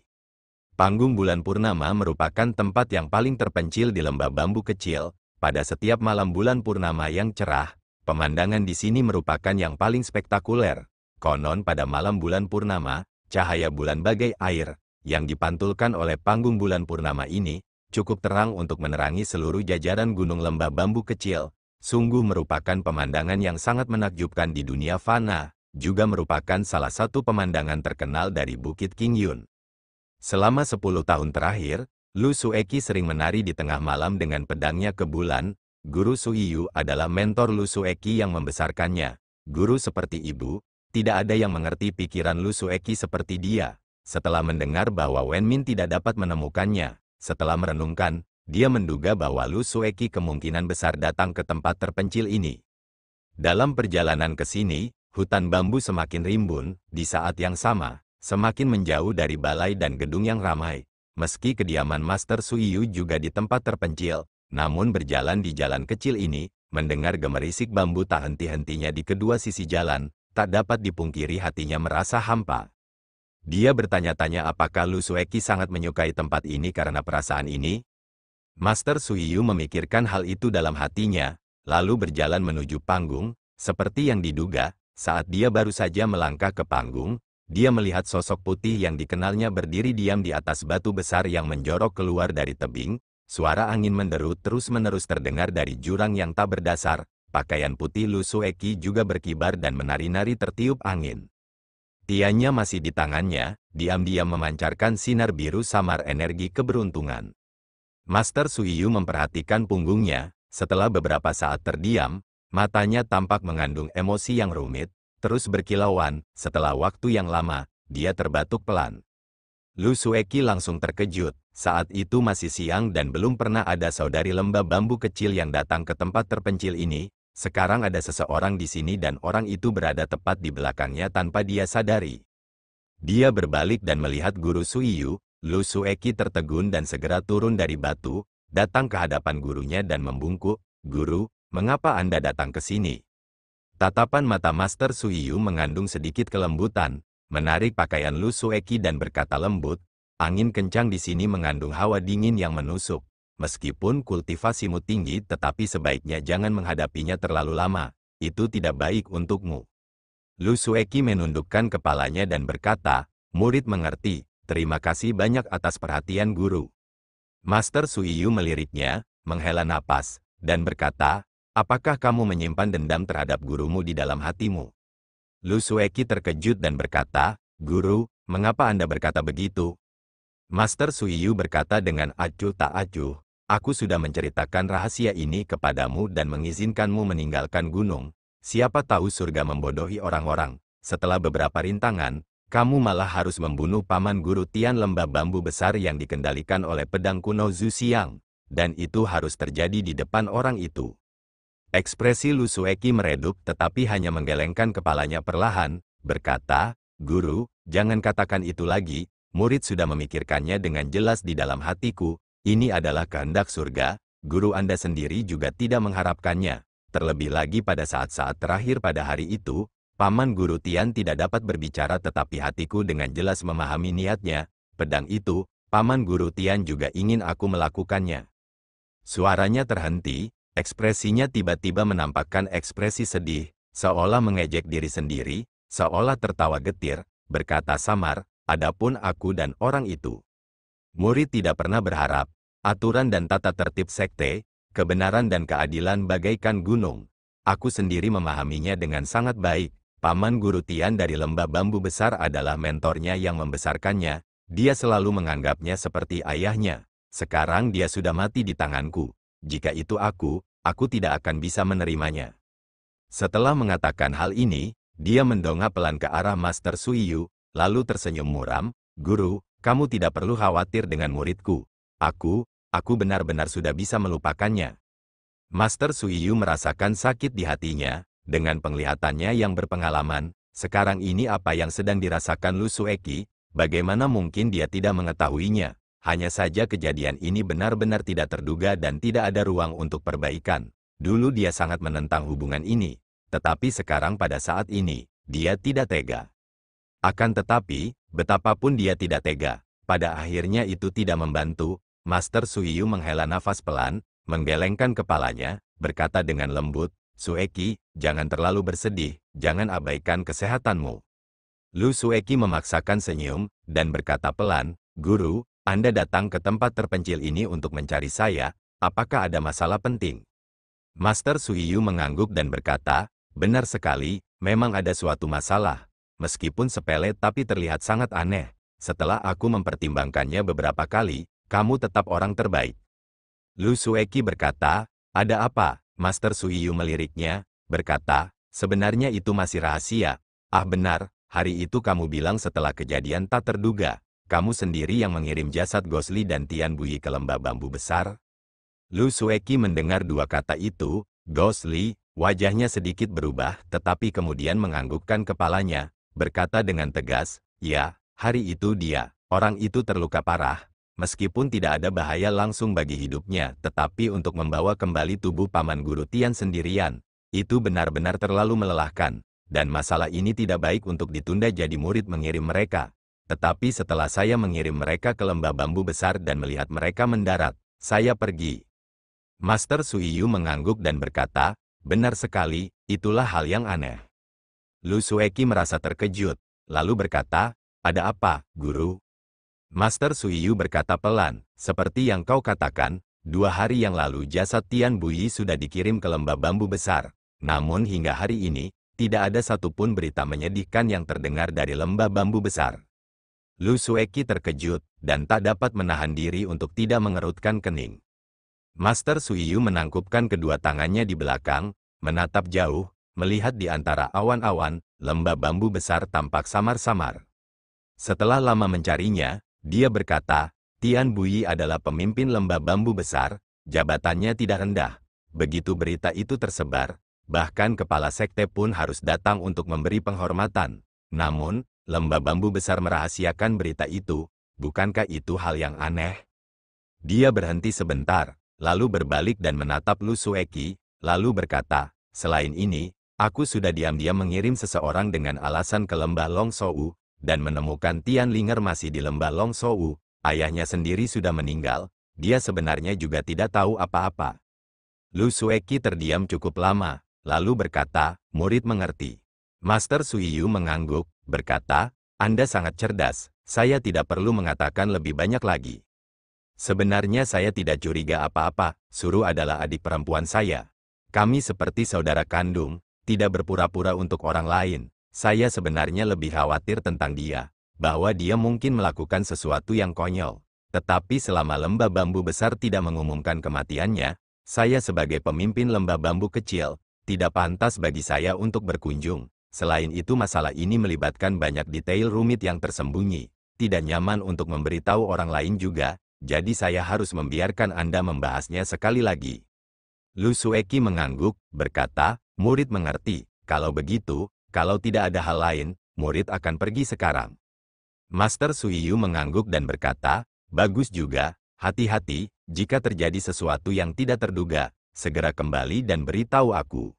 Panggung bulan purnama merupakan tempat yang paling terpencil di lembah bambu kecil. Pada setiap malam bulan purnama yang cerah, pemandangan di sini merupakan yang paling spektakuler. Konon pada malam bulan purnama, cahaya bulan bagai air, yang dipantulkan oleh panggung bulan purnama ini, cukup terang untuk menerangi seluruh jajaran gunung lembah bambu kecil. Sungguh merupakan pemandangan yang sangat menakjubkan di dunia fana, juga merupakan salah satu pemandangan terkenal dari Bukit Qingyun. Selama 10 tahun terakhir, Lu Sueki sering menari di tengah malam dengan pedangnya ke bulan. Guru Suiyu adalah mentor Lu Sueki yang membesarkannya. Guru seperti ibu, tidak ada yang mengerti pikiran Lu Sueki seperti dia. Setelah mendengar bahwa Wen Min tidak dapat menemukannya, setelah merenungkan, dia menduga bahwa Lu Sueki kemungkinan besar datang ke tempat terpencil ini. Dalam perjalanan ke sini, hutan bambu semakin rimbun. Di saat yang sama, semakin menjauh dari balai dan gedung yang ramai. Meski kediaman Master Suiyu juga di tempat terpencil, namun berjalan di jalan kecil ini, mendengar gemerisik bambu tak henti-hentinya di kedua sisi jalan, tak dapat dipungkiri hatinya merasa hampa. Dia bertanya-tanya apakah Lu Sueki sangat menyukai tempat ini karena perasaan ini? Master Suiyu memikirkan hal itu dalam hatinya, lalu berjalan menuju panggung. Seperti yang diduga, saat dia baru saja melangkah ke panggung, dia melihat sosok putih yang dikenalnya berdiri diam di atas batu besar yang menjorok keluar dari tebing. Suara angin menderu terus-menerus terdengar dari jurang yang tak berdasar. Pakaian putih Lu Sueki juga berkibar dan menari-nari tertiup angin. Tiannya masih di tangannya, diam-diam memancarkan sinar biru samar energi keberuntungan. Master Suiyu memperhatikan punggungnya. Setelah beberapa saat terdiam, matanya tampak mengandung emosi yang rumit, terus berkilauan. Setelah waktu yang lama, dia terbatuk pelan. Lu Sueki langsung terkejut. Saat itu masih siang dan belum pernah ada saudari lembah bambu kecil yang datang ke tempat terpencil ini. Sekarang ada seseorang di sini dan orang itu berada tepat di belakangnya tanpa dia sadari. Dia berbalik dan melihat Guru Suiyu. Lu Sueki tertegun dan segera turun dari batu, datang ke hadapan gurunya dan membungkuk, "Guru, mengapa Anda datang ke sini?" Tatapan mata Master Suiyu mengandung sedikit kelembutan, menarik pakaian Lu Sueki dan berkata lembut, "Angin kencang di sini mengandung hawa dingin yang menusuk. Meskipun kultivasimu tinggi tetapi sebaiknya jangan menghadapinya terlalu lama, itu tidak baik untukmu." Lu Sueki menundukkan kepalanya dan berkata, "Murid mengerti. Terima kasih banyak atas perhatian guru." Master Suiyu meliriknya, menghela napas, dan berkata, "Apakah kamu menyimpan dendam terhadap gurumu di dalam hatimu?" Lu Sueki terkejut dan berkata, "Guru, mengapa Anda berkata begitu?" Master Suiyu berkata dengan acuh tak acuh, "Aku sudah menceritakan rahasia ini kepadamu dan mengizinkanmu meninggalkan gunung. Siapa tahu surga membodohi orang-orang. Setelah beberapa rintangan, kamu malah harus membunuh paman guru Tian lembah bambu besar yang dikendalikan oleh pedang kuno Zhu Xiang, dan itu harus terjadi di depan orang itu." Ekspresi Lu Sueki meredup tetapi hanya menggelengkan kepalanya perlahan, berkata, "Guru, jangan katakan itu lagi, murid sudah memikirkannya dengan jelas di dalam hatiku, ini adalah kehendak surga, guru Anda sendiri juga tidak mengharapkannya. Terlebih lagi pada saat-saat terakhir pada hari itu, Paman Guru Tian tidak dapat berbicara tetapi hatiku dengan jelas memahami niatnya. Pedang itu, Paman Guru Tian juga ingin aku melakukannya." Suaranya terhenti, ekspresinya tiba-tiba menampakkan ekspresi sedih, seolah mengejek diri sendiri, seolah tertawa getir, berkata samar, "Adapun aku dan orang itu." Murid tidak pernah berharap, aturan dan tata tertib sekte, kebenaran dan keadilan bagaikan gunung. Aku sendiri memahaminya dengan sangat baik. Paman Guru Tian dari lembah bambu besar adalah mentornya yang membesarkannya. Dia selalu menganggapnya seperti ayahnya. Sekarang dia sudah mati di tanganku. Jika itu aku tidak akan bisa menerimanya. Setelah mengatakan hal ini, Dia mendongak pelan ke arah Master Suiyu, lalu tersenyum muram, "Guru, kamu tidak perlu khawatir dengan muridku. Aku benar-benar sudah bisa melupakannya." Master Suiyu merasakan sakit di hatinya, dengan penglihatannya yang berpengalaman. Sekarang ini apa yang sedang dirasakan Lu Sueki, bagaimana mungkin dia tidak mengetahuinya? Hanya saja kejadian ini benar-benar tidak terduga dan tidak ada ruang untuk perbaikan. Dulu dia sangat menentang hubungan ini, tetapi sekarang pada saat ini, dia tidak tega. Akan tetapi, betapapun dia tidak tega, pada akhirnya itu tidak membantu. Master Suiyu menghela nafas pelan, menggelengkan kepalanya, berkata dengan lembut, "Sueki, jangan terlalu bersedih, jangan abaikan kesehatanmu." Lu Sueki memaksakan senyum, dan berkata pelan, "Guru, Anda datang ke tempat terpencil ini untuk mencari saya, apakah ada masalah penting?" Master Suiyu mengangguk dan berkata, "Benar sekali, memang ada suatu masalah. Meskipun sepele tapi terlihat sangat aneh. Setelah aku mempertimbangkannya beberapa kali, kamu tetap orang terbaik." Lu Sueki berkata, "Ada apa?" Master Suiyu meliriknya, berkata, "Sebenarnya itu masih rahasia." "Ah benar, hari itu kamu bilang setelah kejadian tak terduga, kamu sendiri yang mengirim jasad Gosli dan Tian Buyi ke lembah bambu besar." Lu Sueki mendengar dua kata itu, Gosli, wajahnya sedikit berubah tetapi kemudian menganggukkan kepalanya, berkata dengan tegas, "Ya, hari itu dia, orang itu terluka parah. Meskipun tidak ada bahaya langsung bagi hidupnya, tetapi untuk membawa kembali tubuh Paman Guru Tian sendirian, itu benar-benar terlalu melelahkan, dan masalah ini tidak baik untuk ditunda jadi murid mengirim mereka. Tetapi setelah saya mengirim mereka ke lembah bambu besar dan melihat mereka mendarat, saya pergi." Master Suiyu mengangguk dan berkata, "Benar sekali, itulah hal yang aneh." Lu Sueki merasa terkejut, lalu berkata, "Ada apa, Guru?" Master Suiyu berkata pelan, "Seperti yang kau katakan, 2 hari yang lalu jasad Tian Buyi sudah dikirim ke lembah bambu besar. Namun hingga hari ini, tidak ada satupun berita menyedihkan yang terdengar dari lembah bambu besar." Lu Sueki terkejut, dan tak dapat menahan diri untuk tidak mengerutkan kening. Master Suiyu menangkupkan kedua tangannya di belakang, menatap jauh, melihat di antara awan-awan, lembah bambu besar tampak samar-samar. Setelah lama mencarinya, dia berkata, "Tian Buyi adalah pemimpin lembah bambu besar, jabatannya tidak rendah." Begitu berita itu tersebar, bahkan kepala sekte pun harus datang untuk memberi penghormatan. Namun, lembah bambu besar merahasiakan berita itu, bukankah itu hal yang aneh? Dia berhenti sebentar, lalu berbalik dan menatap Lu Sueki, lalu berkata, "Selain ini, aku sudah diam-diam mengirim seseorang dengan alasan ke lembah Longsou, dan menemukan Tian Linger masih di lembah Longsou. Ayahnya sendiri sudah meninggal, dia sebenarnya juga tidak tahu apa-apa." Lu Sueki terdiam cukup lama, lalu berkata, "Murid mengerti." Master Suiyu mengangguk, berkata, "Anda sangat cerdas, saya tidak perlu mengatakan lebih banyak lagi. Sebenarnya saya tidak curiga apa-apa, Suru adalah adik perempuan saya. Kami seperti saudara kandung, tidak berpura-pura untuk orang lain. Saya sebenarnya lebih khawatir tentang dia, bahwa dia mungkin melakukan sesuatu yang konyol. Tetapi selama lembah bambu besar tidak mengumumkan kematiannya, saya sebagai pemimpin lembah bambu kecil, tidak pantas bagi saya untuk berkunjung. Selain itu masalah ini melibatkan banyak detail rumit yang tersembunyi, tidak nyaman untuk memberitahu orang lain juga, jadi saya harus membiarkan Anda membahasnya sekali lagi." Lu Sueki mengangguk, berkata, "Murid mengerti, kalau begitu, kalau tidak ada hal lain, murid akan pergi sekarang." Master Suiyu mengangguk dan berkata, "Bagus juga, hati-hati, jika terjadi sesuatu yang tidak terduga, segera kembali dan beritahu aku."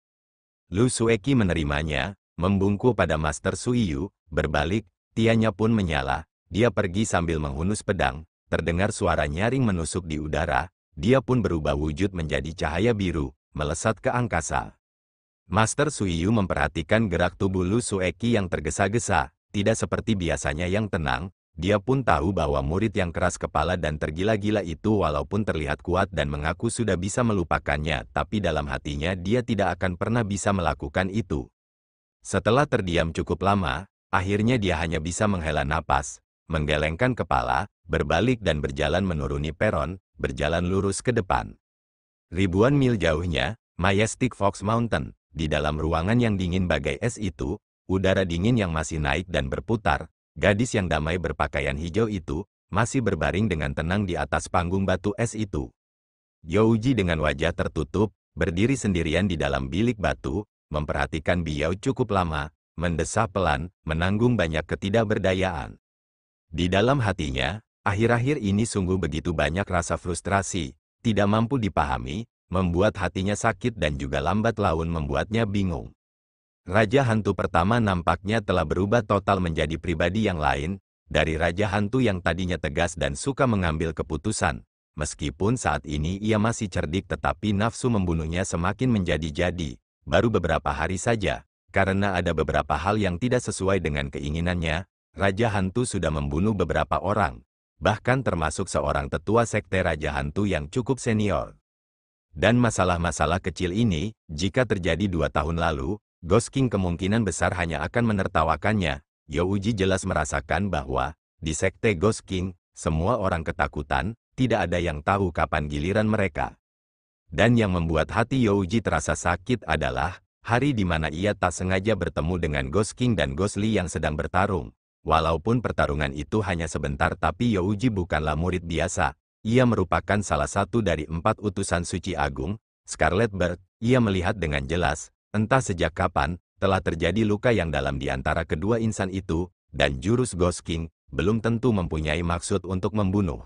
Lu Sueki menerimanya, membungkuk pada Master Suiyu, berbalik, tianya pun menyala, dia pergi sambil menghunus pedang, terdengar suara nyaring menusuk di udara, dia pun berubah wujud menjadi cahaya biru, melesat ke angkasa. Master Suiyu memperhatikan gerak tubuh Lu Sueki yang tergesa-gesa, tidak seperti biasanya yang tenang, dia pun tahu bahwa murid yang keras kepala dan tergila-gila itu walaupun terlihat kuat dan mengaku sudah bisa melupakannya, tapi dalam hatinya dia tidak akan pernah bisa melakukan itu. Setelah terdiam cukup lama, akhirnya dia hanya bisa menghela napas, menggelengkan kepala, berbalik dan berjalan menuruni peron, berjalan lurus ke depan. Ribuan mil jauhnya, Majestic Fox Mountain, di dalam ruangan yang dingin bagai es itu, udara dingin yang masih naik dan berputar, gadis yang damai berpakaian hijau itu masih berbaring dengan tenang di atas panggung batu es itu. Youji dengan wajah tertutup, berdiri sendirian di dalam bilik batu, memperhatikan Biao cukup lama, mendesah pelan, menanggung banyak ketidakberdayaan. Di dalam hatinya, akhir-akhir ini sungguh begitu banyak rasa frustrasi, tidak mampu dipahami, membuat hatinya sakit dan juga lambat laun membuatnya bingung. Raja hantu pertama nampaknya telah berubah total menjadi pribadi yang lain, dari raja hantu yang tadinya tegas dan suka mengambil keputusan. Meskipun saat ini ia masih cerdik tetapi nafsu membunuhnya semakin menjadi-jadi, baru beberapa hari saja, karena ada beberapa hal yang tidak sesuai dengan keinginannya, raja hantu sudah membunuh beberapa orang, bahkan termasuk seorang tetua sekte raja hantu yang cukup senior. Dan masalah-masalah kecil ini, jika terjadi 2 tahun lalu, Ghost King kemungkinan besar hanya akan menertawakannya. Youji jelas merasakan bahwa, di sekte Ghost King, semua orang ketakutan, tidak ada yang tahu kapan giliran mereka. Dan yang membuat hati Youji terasa sakit adalah, hari di mana ia tak sengaja bertemu dengan Ghost King dan Ghost Lee yang sedang bertarung. Walaupun pertarungan itu hanya sebentar tapi Youji bukanlah murid biasa. Ia merupakan salah satu dari 4 utusan suci agung, Scarlet Bird. Ia melihat dengan jelas, entah sejak kapan, telah terjadi luka yang dalam di antara kedua insan itu, dan jurus Ghost King belum tentu mempunyai maksud untuk membunuh.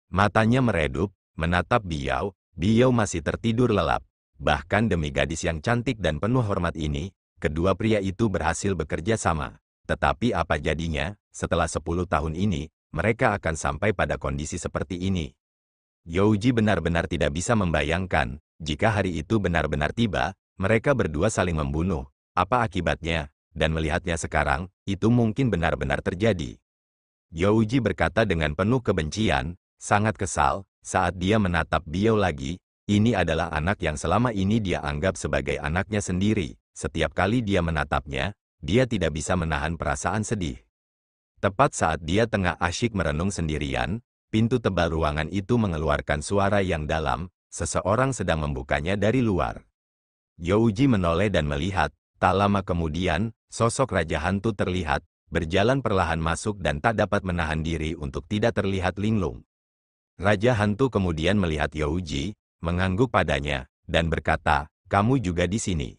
Matanya meredup, menatap Biao. Biao masih tertidur lelap. Bahkan demi gadis yang cantik dan penuh hormat ini, kedua pria itu berhasil bekerja sama. Tetapi apa jadinya, setelah 10 tahun ini, mereka akan sampai pada kondisi seperti ini. Youji benar-benar tidak bisa membayangkan, jika hari itu benar-benar tiba, mereka berdua saling membunuh. Apa akibatnya? Dan melihatnya sekarang, itu mungkin benar-benar terjadi. Youji berkata dengan penuh kebencian, sangat kesal, saat dia menatap Biao lagi. Ini adalah anak yang selama ini dia anggap sebagai anaknya sendiri. Setiap kali dia menatapnya, dia tidak bisa menahan perasaan sedih. Tepat saat dia tengah asyik merenung sendirian, pintu tebal ruangan itu mengeluarkan suara yang dalam, seseorang sedang membukanya dari luar. Youji menoleh dan melihat, tak lama kemudian, sosok Raja Hantu terlihat, berjalan perlahan masuk dan tak dapat menahan diri untuk tidak terlihat linglung. Raja Hantu kemudian melihat Youji, mengangguk padanya, dan berkata, "Kamu juga di sini."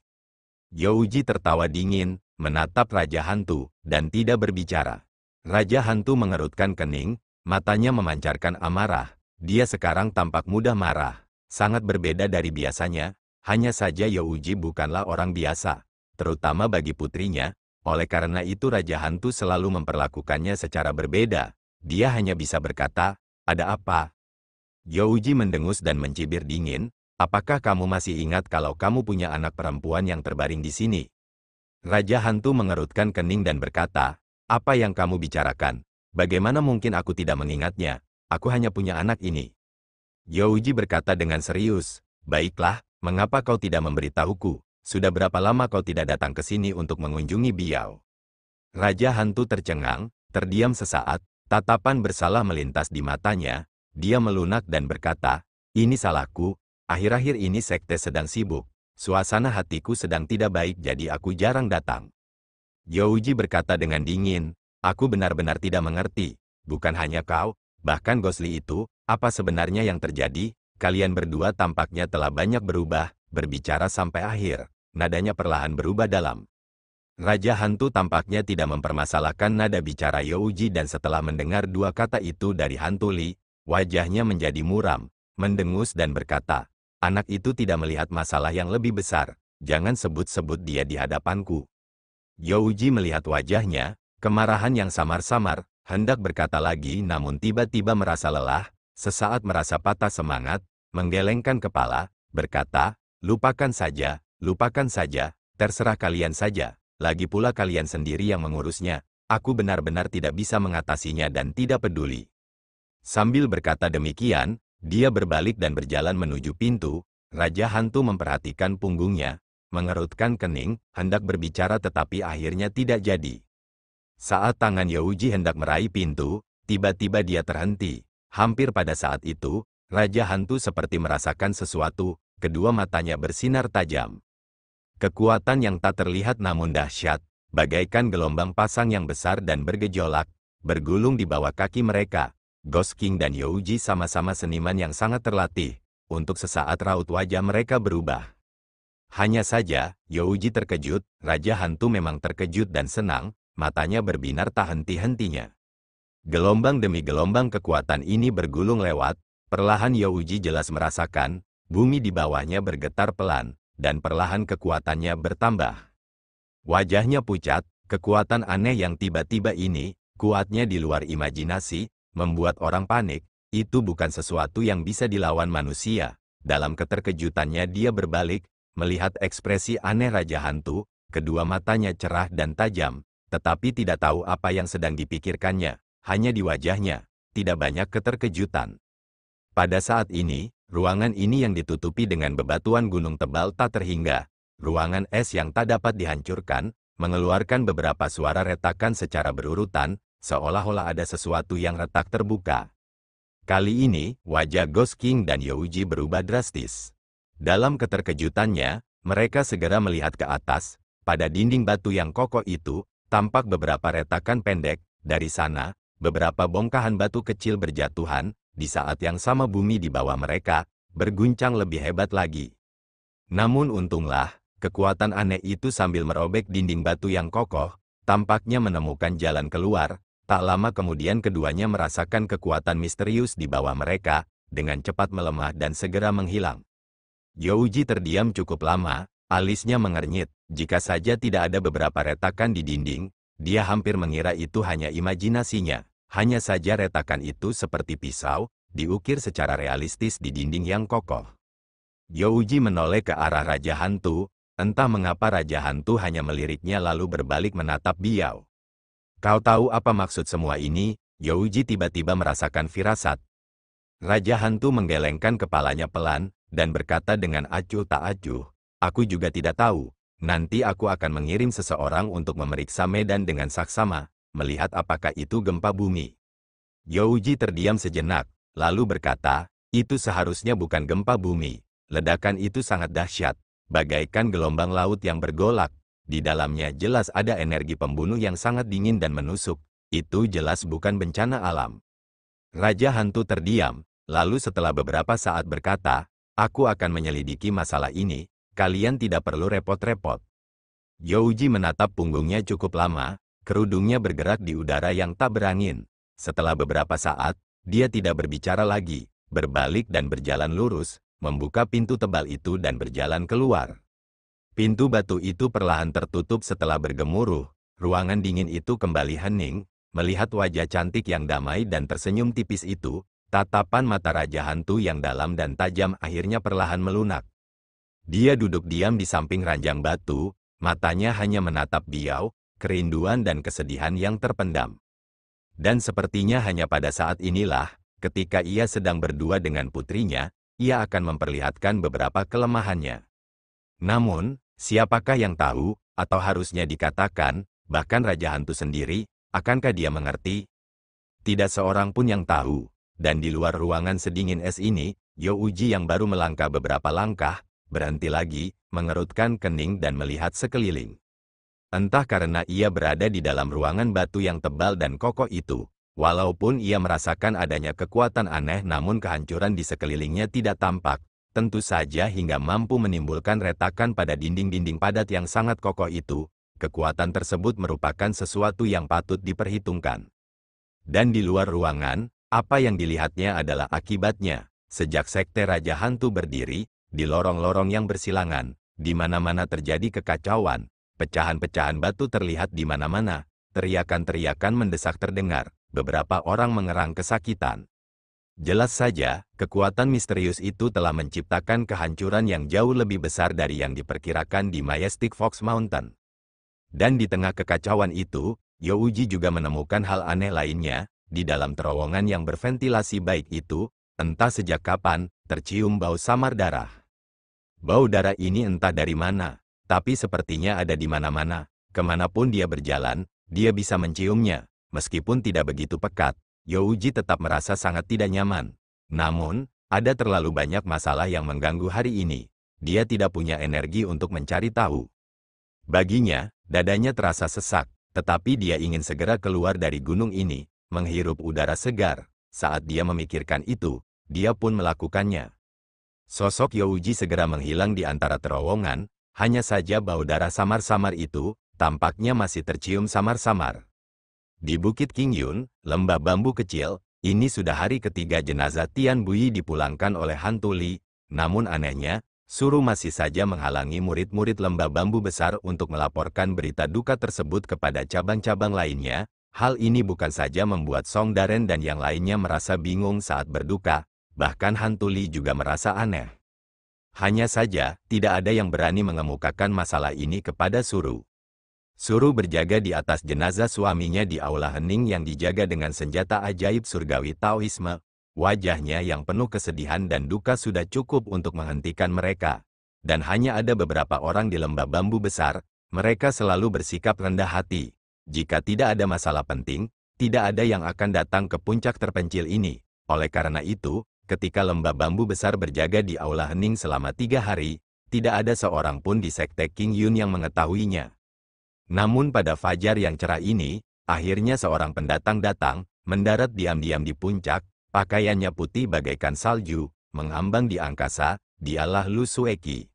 Youji tertawa dingin, menatap Raja Hantu, dan tidak berbicara. Raja Hantu mengerutkan kening, matanya memancarkan amarah. Dia sekarang tampak mudah marah, sangat berbeda dari biasanya. Hanya saja Youji bukanlah orang biasa, terutama bagi putrinya. Oleh karena itu Raja Hantu selalu memperlakukannya secara berbeda. Dia hanya bisa berkata, "Ada apa?" Youji mendengus dan mencibir dingin, "Apakah kamu masih ingat kalau kamu punya anak perempuan yang terbaring di sini?" Raja Hantu mengerutkan kening dan berkata, "Apa yang kamu bicarakan? Bagaimana mungkin aku tidak mengingatnya? Aku hanya punya anak ini." Youji berkata dengan serius, "Baiklah, mengapa kau tidak memberitahuku? Sudah berapa lama kau tidak datang ke sini untuk mengunjungi Biao?" Raja Hantu tercengang, terdiam sesaat, tatapan bersalah melintas di matanya. Dia melunak dan berkata, "Ini salahku, akhir-akhir ini sekte sedang sibuk. Suasana hatiku sedang tidak baik jadi aku jarang datang." Youji berkata dengan dingin, "Aku benar-benar tidak mengerti. Bukan hanya kau, bahkan Ghost Lee itu, apa sebenarnya yang terjadi? Kalian berdua tampaknya telah banyak berubah." Berbicara sampai akhir, nadanya perlahan berubah dalam. Raja Hantu tampaknya tidak mempermasalahkan nada bicara Youji dan setelah mendengar 2 kata itu dari Hantu Lee, wajahnya menjadi muram, mendengus dan berkata, "Anak itu tidak melihat masalah yang lebih besar. Jangan sebut-sebut dia di hadapanku." Youji melihat wajahnya, kemarahan yang samar-samar, hendak berkata lagi namun tiba-tiba merasa lelah, sesaat merasa patah semangat, menggelengkan kepala, berkata, lupakan saja, terserah kalian saja, lagi pula kalian sendiri yang mengurusnya, aku benar-benar tidak bisa mengatasinya dan tidak peduli." Sambil berkata demikian, dia berbalik dan berjalan menuju pintu. Raja Hantu memperhatikan punggungnya, mengerutkan kening, hendak berbicara tetapi akhirnya tidak jadi. Saat tangan Youji hendak meraih pintu, tiba-tiba dia terhenti. Hampir pada saat itu, Raja Hantu seperti merasakan sesuatu, kedua matanya bersinar tajam. Kekuatan yang tak terlihat namun dahsyat, bagaikan gelombang pasang yang besar dan bergejolak, bergulung di bawah kaki mereka. Ghost King dan Youji sama-sama seniman yang sangat terlatih. Untuk sesaat raut wajah mereka berubah. Hanya saja, Youji terkejut, Raja Hantu memang terkejut dan senang, matanya berbinar tak henti-hentinya. Gelombang demi gelombang kekuatan ini bergulung lewat, perlahan Youji jelas merasakan, bumi di bawahnya bergetar pelan, dan perlahan kekuatannya bertambah. Wajahnya pucat, kekuatan aneh yang tiba-tiba ini, kuatnya di luar imajinasi, membuat orang panik. Itu bukan sesuatu yang bisa dilawan manusia. Dalam keterkejutannya dia berbalik, melihat ekspresi aneh Raja Hantu, kedua matanya cerah dan tajam, tetapi tidak tahu apa yang sedang dipikirkannya. Hanya di wajahnya, tidak banyak keterkejutan. Pada saat ini, ruangan ini yang ditutupi dengan bebatuan gunung tebal tak terhingga, ruangan es yang tak dapat dihancurkan, mengeluarkan beberapa suara retakan secara berurutan, seolah-olah ada sesuatu yang retak terbuka. Kali ini, wajah Ghost King dan Youji berubah drastis. Dalam keterkejutannya, mereka segera melihat ke atas, pada dinding batu yang kokoh itu, tampak beberapa retakan pendek. Dari sana, beberapa bongkahan batu kecil berjatuhan, di saat yang sama bumi di bawah mereka, berguncang lebih hebat lagi. Namun untunglah, kekuatan aneh itu sambil merobek dinding batu yang kokoh, tampaknya menemukan jalan keluar. Tak lama kemudian keduanya merasakan kekuatan misterius di bawah mereka, dengan cepat melemah dan segera menghilang. Youji terdiam cukup lama, alisnya mengernyit. Jika saja tidak ada beberapa retakan di dinding, dia hampir mengira itu hanya imajinasinya. Hanya saja retakan itu seperti pisau, diukir secara realistis di dinding yang kokoh. Youji menoleh ke arah Raja Hantu, entah mengapa Raja Hantu hanya meliriknya lalu berbalik menatap beliau. Kau tahu apa maksud semua ini? Youji tiba-tiba merasakan firasat. Raja Hantu menggelengkan kepalanya pelan, dan berkata dengan acuh tak acuh, aku juga tidak tahu. Nanti aku akan mengirim seseorang untuk memeriksa medan dengan saksama, melihat apakah itu gempa bumi. Youji terdiam sejenak, lalu berkata, itu seharusnya bukan gempa bumi. Ledakan itu sangat dahsyat, bagaikan gelombang laut yang bergolak. Di dalamnya jelas ada energi pembunuh yang sangat dingin dan menusuk. Itu jelas bukan bencana alam. Raja Hantu terdiam, lalu setelah beberapa saat berkata, aku akan menyelidiki masalah ini, kalian tidak perlu repot-repot. Youji menatap punggungnya cukup lama, kerudungnya bergerak di udara yang tak berangin. Setelah beberapa saat, dia tidak berbicara lagi, berbalik dan berjalan lurus, membuka pintu tebal itu dan berjalan keluar. Pintu batu itu perlahan tertutup setelah bergemuruh, ruangan dingin itu kembali hening, melihat wajah cantik yang damai dan tersenyum tipis itu, tatapan mata Raja Hantu yang dalam dan tajam akhirnya perlahan melunak. Dia duduk diam di samping ranjang batu, matanya hanya menatap beliau, kerinduan dan kesedihan yang terpendam. Dan sepertinya hanya pada saat inilah, ketika ia sedang berdua dengan putrinya, ia akan memperlihatkan beberapa kelemahannya. Namun, siapakah yang tahu, atau harusnya dikatakan, bahkan Raja Hantu sendiri, akankah dia mengerti? Tidak seorang pun yang tahu, dan di luar ruangan sedingin es ini, Youji yang baru melangkah beberapa langkah, berhenti lagi, mengerutkan kening dan melihat sekeliling. Entah karena ia berada di dalam ruangan batu yang tebal dan kokoh itu, walaupun ia merasakan adanya kekuatan aneh namun kehancuran di sekelilingnya tidak tampak, tentu saja hingga mampu menimbulkan retakan pada dinding-dinding padat yang sangat kokoh itu, kekuatan tersebut merupakan sesuatu yang patut diperhitungkan. Dan di luar ruangan, apa yang dilihatnya adalah akibatnya. Sejak Sekte Raja Hantu berdiri, di lorong-lorong yang bersilangan, di mana-mana terjadi kekacauan, pecahan-pecahan batu terlihat di mana-mana, teriakan-teriakan mendesak terdengar, beberapa orang mengerang kesakitan. Jelas saja, kekuatan misterius itu telah menciptakan kehancuran yang jauh lebih besar dari yang diperkirakan di Majestic Fox Mountain. Dan di tengah kekacauan itu, Youji juga menemukan hal aneh lainnya, di dalam terowongan yang berventilasi baik itu, entah sejak kapan, tercium bau samar darah. Bau darah ini entah dari mana, tapi sepertinya ada di mana-mana. Kemanapun dia berjalan, dia bisa menciumnya, meskipun tidak begitu pekat. Youji tetap merasa sangat tidak nyaman. Namun, ada terlalu banyak masalah yang mengganggu hari ini. Dia tidak punya energi untuk mencari tahu. Baginya, dadanya terasa sesak, tetapi dia ingin segera keluar dari gunung ini, menghirup udara segar. Saat dia memikirkan itu, dia pun melakukannya. Sosok Youji segera menghilang di antara terowongan, hanya saja bau darah samar-samar itu, tampaknya masih tercium samar-samar. Di Bukit Qingyun, lembah bambu kecil, ini sudah hari ketiga jenazah Tian Buyi dipulangkan oleh hantu Li, namun anehnya, Suru masih saja menghalangi murid-murid lembah bambu besar untuk melaporkan berita duka tersebut kepada cabang-cabang lainnya. Hal ini bukan saja membuat Song Daren dan yang lainnya merasa bingung saat berduka, bahkan hantu Li juga merasa aneh. Hanya saja, tidak ada yang berani mengemukakan masalah ini kepada Suru. Suru berjaga di atas jenazah suaminya di aula hening yang dijaga dengan senjata ajaib surgawi Taoisme. Wajahnya yang penuh kesedihan dan duka sudah cukup untuk menghentikan mereka. Dan hanya ada beberapa orang di lembah bambu besar, mereka selalu bersikap rendah hati. Jika tidak ada masalah penting, tidak ada yang akan datang ke puncak terpencil ini. Oleh karena itu, ketika lembah bambu besar berjaga di aula hening selama 3 hari, tidak ada seorang pun di sekte Qingyun yang mengetahuinya. Namun pada fajar yang cerah ini, akhirnya seorang pendatang datang, mendarat diam-diam di puncak. Pakaiannya putih bagaikan salju, mengambang di angkasa, dialah Lu Sueki.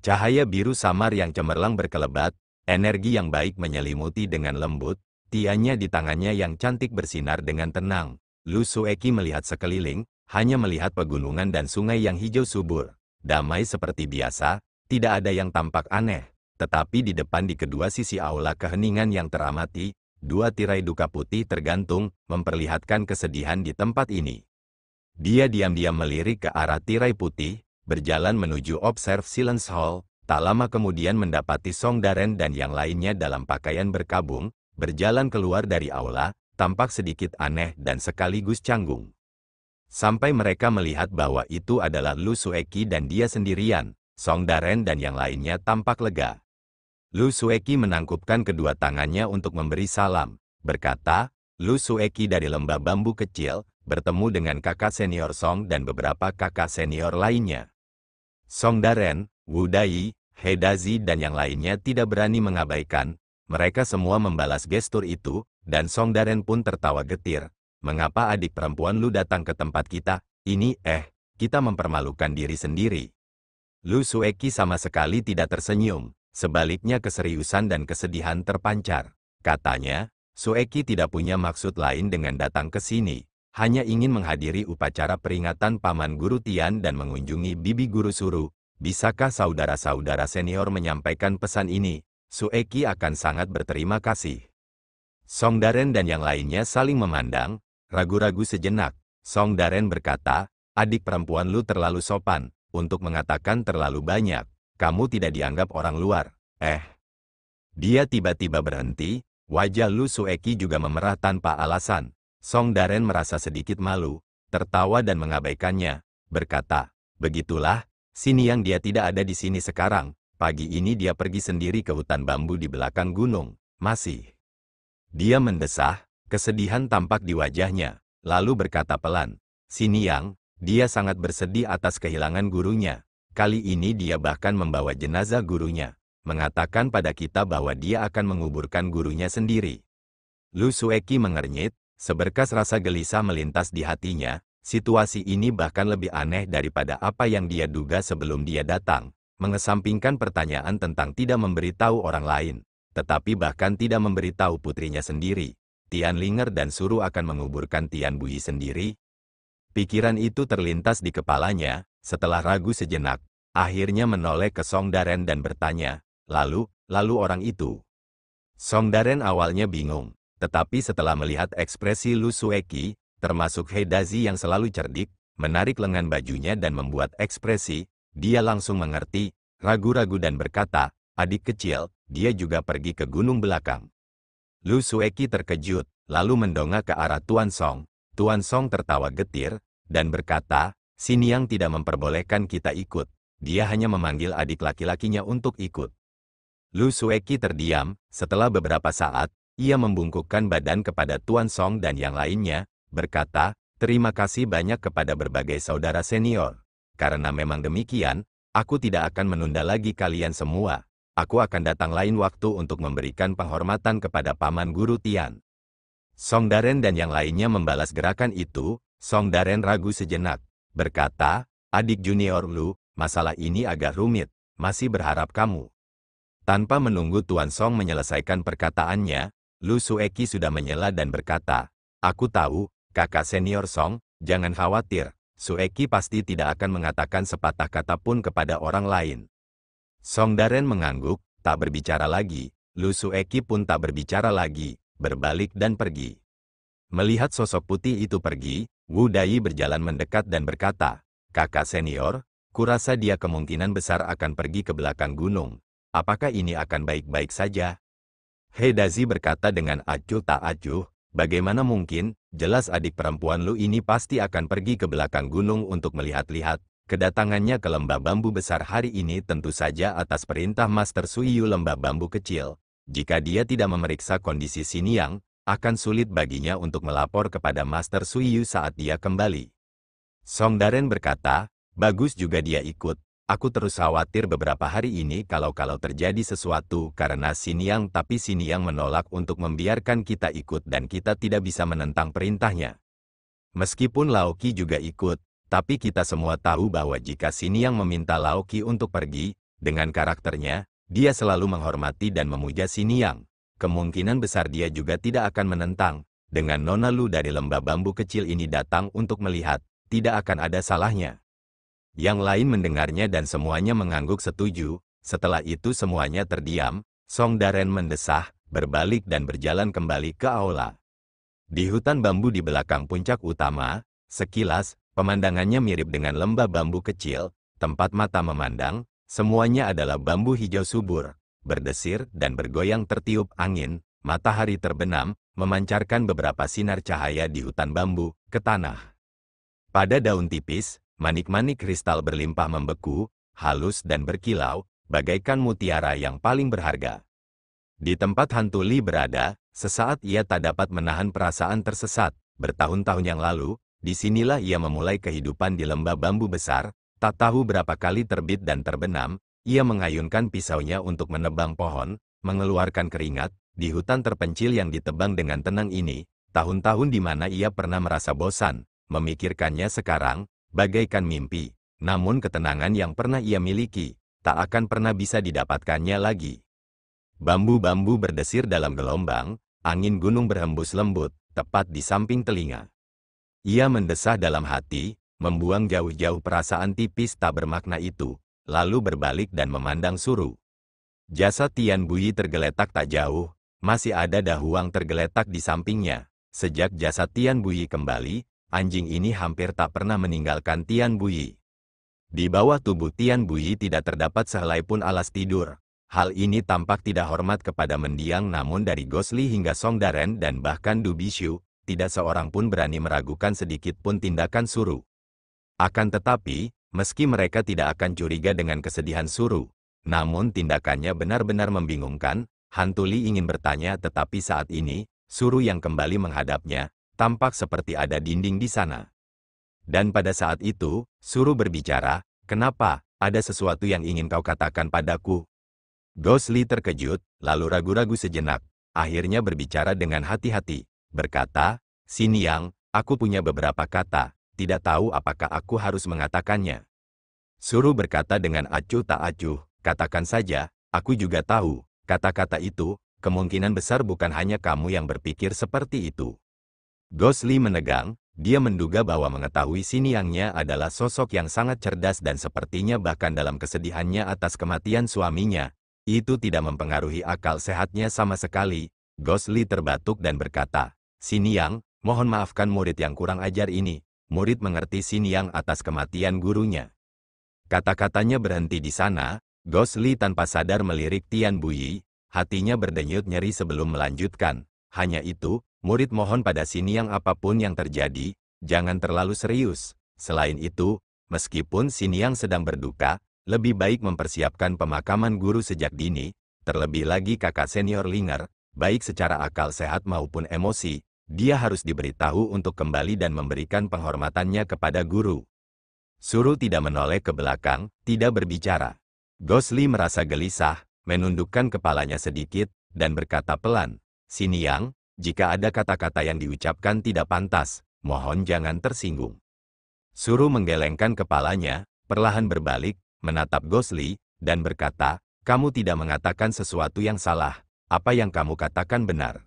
Cahaya biru samar yang cemerlang berkelebat, energi yang baik menyelimuti dengan lembut, tiannya di tangannya yang cantik bersinar dengan tenang. Lu Sueki melihat sekeliling, hanya melihat pegunungan dan sungai yang hijau subur. Damai seperti biasa, tidak ada yang tampak aneh. Tetapi di depan di kedua sisi aula keheningan yang teramati, 2 tirai duka putih tergantung, memperlihatkan kesedihan di tempat ini. Dia diam-diam melirik ke arah tirai putih, berjalan menuju Observe Silence Hall, tak lama kemudian mendapati Song Daren dan yang lainnya dalam pakaian berkabung, berjalan keluar dari aula, tampak sedikit aneh dan sekaligus canggung. Sampai mereka melihat bahwa itu adalah Lu Sueki dan dia sendirian, Song Daren dan yang lainnya tampak lega. Lu Sueki menangkupkan kedua tangannya untuk memberi salam, berkata, Lu Sueki dari lembah bambu kecil, bertemu dengan kakak senior Song dan beberapa kakak senior lainnya. Song Daren, Wu Dai, He Dazi dan yang lainnya tidak berani mengabaikan, mereka semua membalas gestur itu, dan Song Daren pun tertawa getir. Mengapa adik perempuan Lu datang ke tempat kita? Ini, kita mempermalukan diri sendiri. Lu Sueki sama sekali tidak tersenyum. Sebaliknya keseriusan dan kesedihan terpancar. Katanya, Sueki tidak punya maksud lain dengan datang ke sini, hanya ingin menghadiri upacara peringatan Paman Guru Tian dan mengunjungi Bibi Guru Suru. Bisakah saudara-saudara senior menyampaikan pesan ini? Sueki akan sangat berterima kasih. Song Daren dan yang lainnya saling memandang, ragu-ragu sejenak. Song Daren berkata, adik perempuan Lu terlalu sopan, untuk mengatakan terlalu banyak. Kamu tidak dianggap orang luar. Dia tiba-tiba berhenti, wajah Lu Sueki juga memerah tanpa alasan. Song Daren merasa sedikit malu, tertawa dan mengabaikannya, berkata, begitulah, Xiniang dia tidak ada di sini sekarang, pagi ini dia pergi sendiri ke hutan bambu di belakang gunung, masih. Dia mendesah, kesedihan tampak di wajahnya, lalu berkata pelan, Xiniang, dia sangat bersedih atas kehilangan gurunya. Kali ini dia bahkan membawa jenazah gurunya, mengatakan pada kita bahwa dia akan menguburkan gurunya sendiri. Lu Sueki mengernyit, seberkas rasa gelisah melintas di hatinya, situasi ini bahkan lebih aneh daripada apa yang dia duga sebelum dia datang, mengesampingkan pertanyaan tentang tidak memberitahu orang lain, tetapi bahkan tidak memberitahu putrinya sendiri. Tian Linger dan Suru akan menguburkan Tian Buyi sendiri. Pikiran itu terlintas di kepalanya. Setelah ragu sejenak, akhirnya menoleh ke Song Daren dan bertanya, lalu orang itu? Song Daren awalnya bingung, tetapi setelah melihat ekspresi Lu Sueki, termasuk He Dazi yang selalu cerdik, menarik lengan bajunya dan membuat ekspresi, dia langsung mengerti, ragu-ragu dan berkata, adik kecil, dia juga pergi ke gunung belakang. Lu Sueki terkejut, lalu mendongak ke arah Tuan Song. Tuan Song tertawa getir, dan berkata, Xiniang tidak memperbolehkan kita ikut, dia hanya memanggil adik laki-lakinya untuk ikut. Lu Sueki terdiam, setelah beberapa saat, ia membungkukkan badan kepada Tuan Song dan yang lainnya, berkata, terima kasih banyak kepada berbagai saudara senior. Karena memang demikian, aku tidak akan menunda lagi kalian semua. aku akan datang lain waktu untuk memberikan penghormatan kepada Paman Guru Tian. Song Daren dan yang lainnya membalas gerakan itu. Song Daren ragu sejenak, berkata, adik junior Lu, masalah ini agak rumit, masih berharap kamu. Tanpa menunggu Tuan Song menyelesaikan perkataannya, Lu Sueki sudah menyela dan berkata, aku tahu, kakak senior Song, jangan khawatir, Sueki pasti tidak akan mengatakan sepatah kata pun kepada orang lain. Song Daren mengangguk, tak berbicara lagi, Lu Sueki pun tak berbicara lagi, berbalik dan pergi. Melihat sosok putih itu pergi, Wu Dai berjalan mendekat dan berkata, kakak senior, kurasa dia kemungkinan besar akan pergi ke belakang gunung. Apakah ini akan baik-baik saja? He Dazi berkata dengan acuh tak acuh, bagaimana mungkin, jelas adik perempuan Lu ini pasti akan pergi ke belakang gunung untuk melihat-lihat. Kedatangannya ke lembah bambu besar hari ini tentu saja atas perintah Master Suiyu lembah bambu kecil. Jika dia tidak memeriksa kondisi Xiniang, akan sulit baginya untuk melapor kepada Master Suiyu saat dia kembali. Song Daren berkata, bagus juga dia ikut. Aku terus khawatir beberapa hari ini kalau terjadi sesuatu karena Xiniang, tapi Xiniang menolak untuk membiarkan kita ikut dan kita tidak bisa menentang perintahnya. Meskipun Laoki juga ikut, tapi kita semua tahu bahwa jika Xiniang meminta Laoki untuk pergi, dengan karakternya, dia selalu menghormati dan memuja Xiniang. Kemungkinan besar dia juga tidak akan menentang. Dengan Nona Lu dari lembah bambu kecil ini datang untuk melihat, tidak akan ada salahnya. Yang lain mendengarnya dan semuanya mengangguk setuju. Setelah itu semuanya terdiam. Song Daren mendesah, berbalik dan berjalan kembali ke aula. Di hutan bambu di belakang puncak utama, sekilas, pemandangannya mirip dengan lembah bambu kecil, tempat mata memandang, semuanya adalah bambu hijau subur, berdesir dan bergoyang tertiup angin, matahari terbenam, memancarkan beberapa sinar cahaya di hutan bambu, ke tanah. Pada daun tipis, manik-manik kristal berlimpah membeku, halus dan berkilau, bagaikan mutiara yang paling berharga. Di tempat hantu Li berada, sesaat ia tak dapat menahan perasaan tersesat. Bertahun-tahun yang lalu, disinilah ia memulai kehidupan di lembah bambu besar, tak tahu berapa kali terbit dan terbenam. Ia mengayunkan pisaunya untuk menebang pohon, mengeluarkan keringat, di hutan terpencil yang ditebang dengan tenang ini, tahun-tahun di mana ia pernah merasa bosan, memikirkannya sekarang, bagaikan mimpi, namun ketenangan yang pernah ia miliki, tak akan pernah bisa didapatkannya lagi. Bambu-bambu berdesir dalam gelombang, angin gunung berhembus lembut, tepat di samping telinga. Ia mendesah dalam hati, membuang jauh-jauh perasaan tipis tak bermakna itu. Lalu berbalik dan memandang Suru. Jasad Tian Buyi tergeletak tak jauh, masih ada Da Huang tergeletak di sampingnya. Sejak jasad Tian Buyi kembali, anjing ini hampir tak pernah meninggalkan Tian Buyi. Di bawah tubuh Tian Buyi tidak terdapat sehelai pun alas tidur. Hal ini tampak tidak hormat kepada mendiang, namun dari Gosli hingga Song Daren dan bahkan Du Bishu, tidak seorang pun berani meragukan sedikit pun tindakan Suru. Akan tetapi, meski mereka tidak akan curiga dengan kesedihan Suru, namun tindakannya benar-benar membingungkan. Hantu Li ingin bertanya, tetapi saat ini, Suru yang kembali menghadapnya, tampak seperti ada dinding di sana. Dan pada saat itu, Suru berbicara, kenapa, ada sesuatu yang ingin kau katakan padaku? Gosli terkejut, lalu ragu-ragu sejenak, akhirnya berbicara dengan hati-hati, berkata, Xiniang, aku punya beberapa kata. Tidak tahu apakah aku harus mengatakannya. Suru berkata dengan acuh tak acuh, katakan saja, aku juga tahu, kata-kata itu, kemungkinan besar bukan hanya kamu yang berpikir seperti itu. Gosli menegang, dia menduga bahwa mengetahui Xiniangnya adalah sosok yang sangat cerdas dan sepertinya bahkan dalam kesedihannya atas kematian suaminya, itu tidak mempengaruhi akal sehatnya sama sekali. Gosli terbatuk dan berkata, Xiniang, mohon maafkan murid yang kurang ajar ini. Murid mengerti Xiniang atas kematian gurunya. Kata-katanya berhenti di sana. Gosli tanpa sadar melirik Tian Buyi, hatinya berdenyut nyeri sebelum melanjutkan. Hanya itu, murid mohon pada Xiniang apapun yang terjadi, jangan terlalu serius. Selain itu, meskipun Xiniang sedang berduka, lebih baik mempersiapkan pemakaman guru sejak dini, terlebih lagi kakak senior Linger, baik secara akal sehat maupun emosi. Dia harus diberitahu untuk kembali dan memberikan penghormatannya kepada guru. Suru tidak menoleh ke belakang, tidak berbicara. Gosli merasa gelisah, menundukkan kepalanya sedikit, dan berkata pelan, "Xiniang, jika ada kata-kata yang diucapkan tidak pantas, mohon jangan tersinggung." Suru menggelengkan kepalanya, perlahan berbalik, menatap Gosli, dan berkata, "Kamu tidak mengatakan sesuatu yang salah, apa yang kamu katakan benar."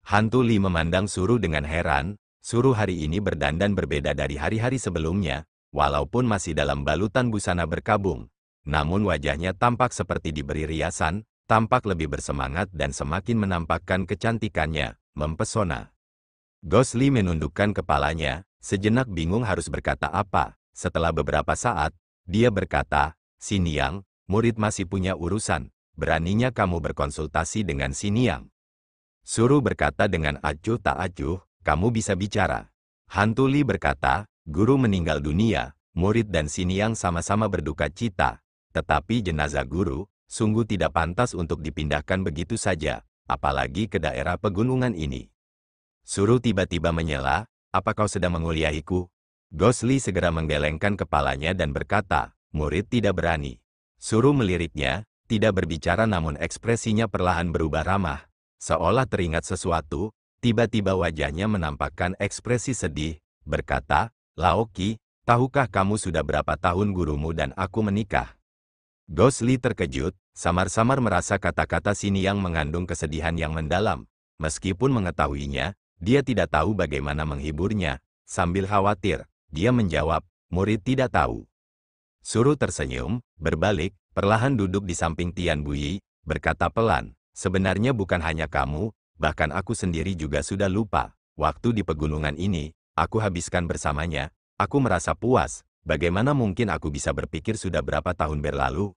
Hantu Li memandang Suru dengan heran. Suru hari ini berdandan berbeda dari hari-hari sebelumnya, walaupun masih dalam balutan busana berkabung. Namun wajahnya tampak seperti diberi riasan, tampak lebih bersemangat dan semakin menampakkan kecantikannya, mempesona. Gosli menundukkan kepalanya, sejenak bingung harus berkata apa. Setelah beberapa saat, dia berkata, "Xiniang, murid masih punya urusan, beraninya kamu berkonsultasi dengan Xiniang?" Suru berkata dengan acuh tak acuh, "Kamu bisa bicara." Hantu Li berkata, "Guru meninggal dunia, murid dan Xiniang sama-sama berduka cita. Tetapi jenazah guru, sungguh tidak pantas untuk dipindahkan begitu saja, apalagi ke daerah pegunungan ini." Suru tiba-tiba menyela, "Apa kau sedang menguliahiku?" Gosli segera menggelengkan kepalanya dan berkata, "Murid tidak berani." Suru meliriknya, tidak berbicara namun ekspresinya perlahan berubah ramah. Seolah teringat sesuatu, tiba-tiba wajahnya menampakkan ekspresi sedih, berkata, "Laoki, tahukah kamu sudah berapa tahun gurumu dan aku menikah?" Gosli terkejut, samar-samar merasa kata-kata Xiniang mengandung kesedihan yang mendalam. Meskipun mengetahuinya, dia tidak tahu bagaimana menghiburnya. Sambil khawatir, dia menjawab, "Murid tidak tahu." Suru tersenyum, berbalik, perlahan duduk di samping Tian Buyi, berkata pelan, "Sebenarnya bukan hanya kamu, bahkan aku sendiri juga sudah lupa. Waktu di pegunungan ini, aku habiskan bersamanya, aku merasa puas. Bagaimana mungkin aku bisa berpikir sudah berapa tahun berlalu?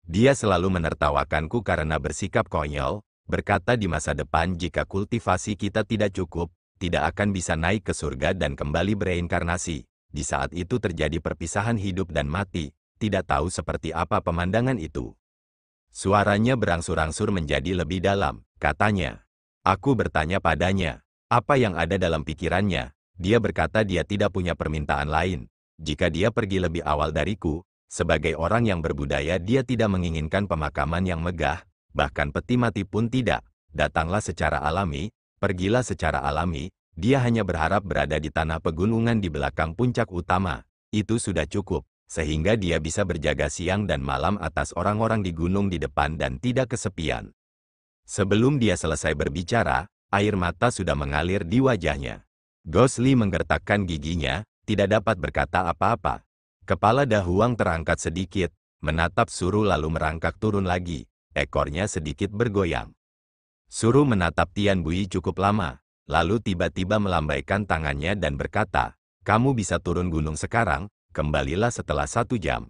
Dia selalu menertawakanku karena bersikap konyol, berkata di masa depan jika kultivasi kita tidak cukup, tidak akan bisa naik ke surga dan kembali bereinkarnasi. Di saat itu terjadi perpisahan hidup dan mati, tidak tahu seperti apa pemandangan itu." Suaranya berangsur-angsur menjadi lebih dalam, katanya. Aku bertanya padanya, apa yang ada dalam pikirannya. Dia berkata dia tidak punya permintaan lain. Jika dia pergi lebih awal dariku, sebagai orang yang berbudaya dia tidak menginginkan pemakaman yang megah, bahkan peti mati pun tidak. Datanglah secara alami, pergilah secara alami, dia hanya berharap berada di tanah pegunungan di belakang puncak utama. Itu sudah cukup, sehingga dia bisa berjaga siang dan malam atas orang-orang di gunung di depan dan tidak kesepian. Sebelum dia selesai berbicara, air mata sudah mengalir di wajahnya. Gosli menggertakkan giginya, tidak dapat berkata apa-apa. Kepala Dahuang terangkat sedikit, menatap Suru lalu merangkak turun lagi, ekornya sedikit bergoyang. Suru menatap Tian Buyi cukup lama, lalu tiba-tiba melambaikan tangannya dan berkata, "Kamu bisa turun gunung sekarang, kembalilah setelah 1 jam."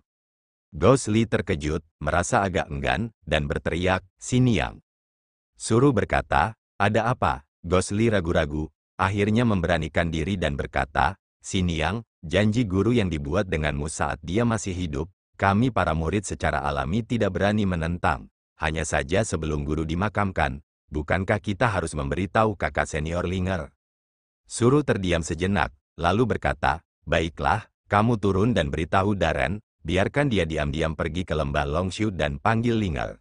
Gosli terkejut, merasa agak enggan, dan berteriak, "Xiniang." Suru berkata, "Ada apa?" Gosli ragu-ragu, akhirnya memberanikan diri dan berkata, "Xiniang, janji guru yang dibuat denganmu saat dia masih hidup, kami para murid secara alami tidak berani menentang. Hanya saja sebelum guru dimakamkan, bukankah kita harus memberitahu kakak senior Linger?" Suru terdiam sejenak, lalu berkata, "Baiklah, kamu turun dan beritahu Daren, biarkan dia diam-diam pergi ke lembah Longshu dan panggil Linger."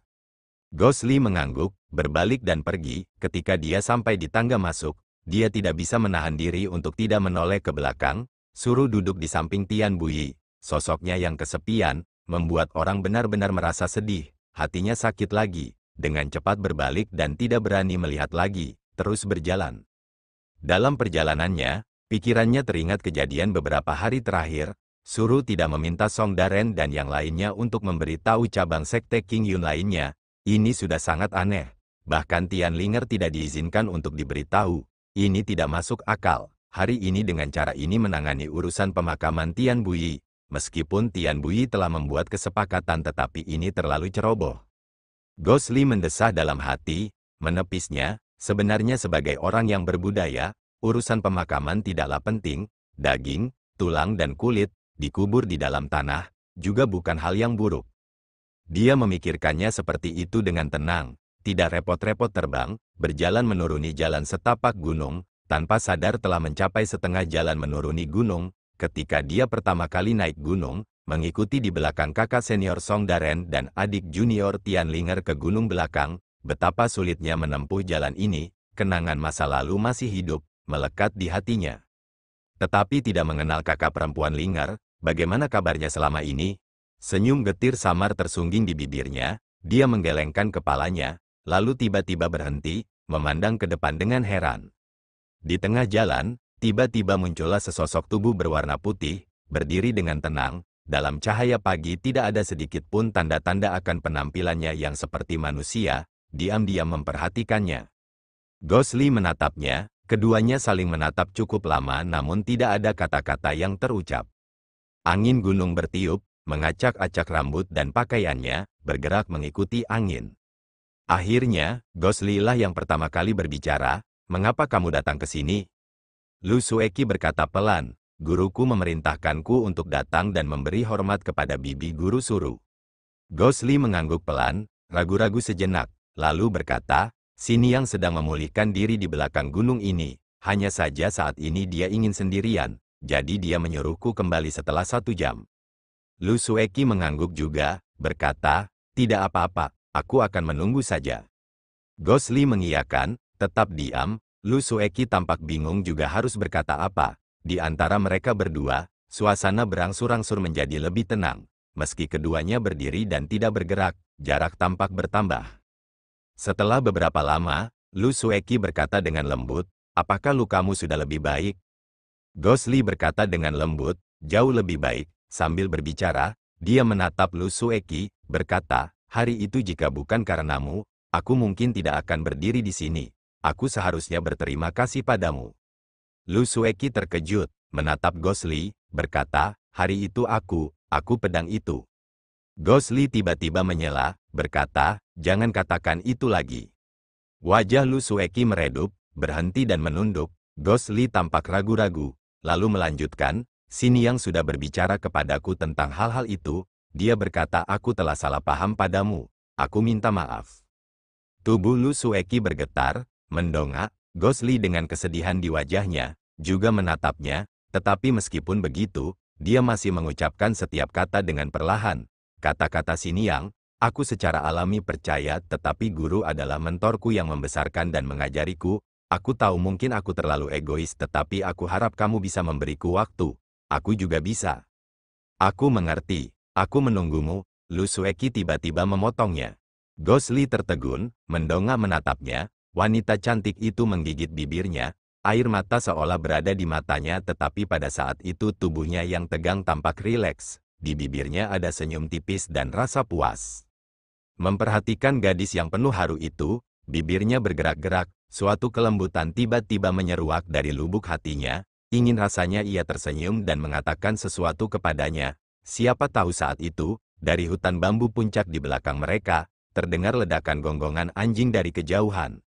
Gosli mengangguk, berbalik dan pergi. Ketika dia sampai di tangga masuk, dia tidak bisa menahan diri untuk tidak menoleh ke belakang. Suru duduk di samping Tian Buyi. Sosoknya yang kesepian, membuat orang benar-benar merasa sedih. Hatinya sakit lagi, dengan cepat berbalik dan tidak berani melihat lagi, terus berjalan. Dalam perjalanannya, pikirannya teringat kejadian beberapa hari terakhir. Suru tidak meminta Song Daren dan yang lainnya untuk memberitahu cabang sekte King Yun lainnya. Ini sudah sangat aneh. Bahkan Tian Linger tidak diizinkan untuk diberitahu. Ini tidak masuk akal. Hari ini dengan cara ini menangani urusan pemakaman Tian Buyi. Meskipun Tian Buyi telah membuat kesepakatan tetapi ini terlalu ceroboh. Gosli mendesah dalam hati, menepisnya, sebenarnya sebagai orang yang berbudaya, urusan pemakaman tidaklah penting. Daging, tulang dan kulit, dikubur di dalam tanah, juga bukan hal yang buruk. Dia memikirkannya seperti itu dengan tenang, tidak repot-repot terbang, berjalan menuruni jalan setapak gunung, tanpa sadar telah mencapai setengah jalan menuruni gunung. Ketika dia pertama kali naik gunung, mengikuti di belakang kakak senior Song Daren dan adik junior Tian Linger ke gunung belakang. Betapa sulitnya menempuh jalan ini, kenangan masa lalu masih hidup, melekat di hatinya. Tetapi tidak mengenal kakak perempuan Linger, bagaimana kabarnya selama ini? Senyum getir samar tersungging di bibirnya, dia menggelengkan kepalanya, lalu tiba-tiba berhenti, memandang ke depan dengan heran. Di tengah jalan, tiba-tiba muncullah sesosok tubuh berwarna putih, berdiri dengan tenang. Dalam cahaya pagi tidak ada sedikit pun tanda-tanda akan penampilannya yang seperti manusia, diam-diam memperhatikannya. Gosli menatapnya, keduanya saling menatap cukup lama namun tidak ada kata-kata yang terucap. Angin gunung bertiup, mengacak-acak rambut dan pakaiannya, bergerak mengikuti angin. Akhirnya, Gosli lah yang pertama kali berbicara, "Mengapa kamu datang ke sini?" Lu Sueki berkata pelan, "Guruku memerintahkanku untuk datang dan memberi hormat kepada bibi guru Suru." Gosli mengangguk pelan, ragu-ragu sejenak, lalu berkata, "Sini yang sedang memulihkan diri di belakang gunung ini. Hanya saja saat ini dia ingin sendirian, jadi dia menyuruhku kembali setelah 1 jam." Lu Sueki mengangguk juga, berkata, "Tidak apa-apa, aku akan menunggu saja." Gosli mengiyakan, tetap diam. Lu Sueki tampak bingung juga harus berkata apa. Di antara mereka berdua, suasana berangsur-angsur menjadi lebih tenang. Meski keduanya berdiri dan tidak bergerak, jarak tampak bertambah. Setelah beberapa lama, Lu Sueki berkata dengan lembut, "Apakah lukamu sudah lebih baik?" Gosli berkata dengan lembut, "Jauh lebih baik." Sambil berbicara, dia menatap Lu Sueki, berkata, "Hari itu jika bukan karenamu, aku mungkin tidak akan berdiri di sini. Aku seharusnya berterima kasih padamu." Lu Sueki terkejut, menatap Gosli, berkata, "Hari itu aku pedang itu." Gosli tiba-tiba menyela, berkata, "Jangan katakan itu lagi." Wajah Lu Sueki meredup, berhenti dan menunduk. Gosli tampak ragu-ragu, lalu melanjutkan, "Sini yang sudah berbicara kepadaku tentang hal-hal itu." Dia berkata, "Aku telah salah paham padamu. Aku minta maaf." Tubuh Lu Sueki bergetar, mendongak. Gosli dengan kesedihan di wajahnya, juga menatapnya, tetapi meskipun begitu, dia masih mengucapkan setiap kata dengan perlahan. Kata-kata Xiniang, "Aku secara alami percaya tetapi guru adalah mentorku yang membesarkan dan mengajariku. Aku tahu mungkin aku terlalu egois tetapi aku harap kamu bisa memberiku waktu. Aku juga bisa." "Aku mengerti, aku menunggumu." Lu Sueki tiba-tiba memotongnya. Gosli tertegun, mendongak menatapnya. Wanita cantik itu menggigit bibirnya, air mata seolah berada di matanya tetapi pada saat itu tubuhnya yang tegang tampak rileks, di bibirnya ada senyum tipis dan rasa puas. Memperhatikan gadis yang penuh haru itu, bibirnya bergerak-gerak, suatu kelembutan tiba-tiba menyeruak dari lubuk hatinya, ingin rasanya ia tersenyum dan mengatakan sesuatu kepadanya. Siapa tahu saat itu, dari hutan bambu puncak di belakang mereka, terdengar ledakan gonggongan anjing dari kejauhan.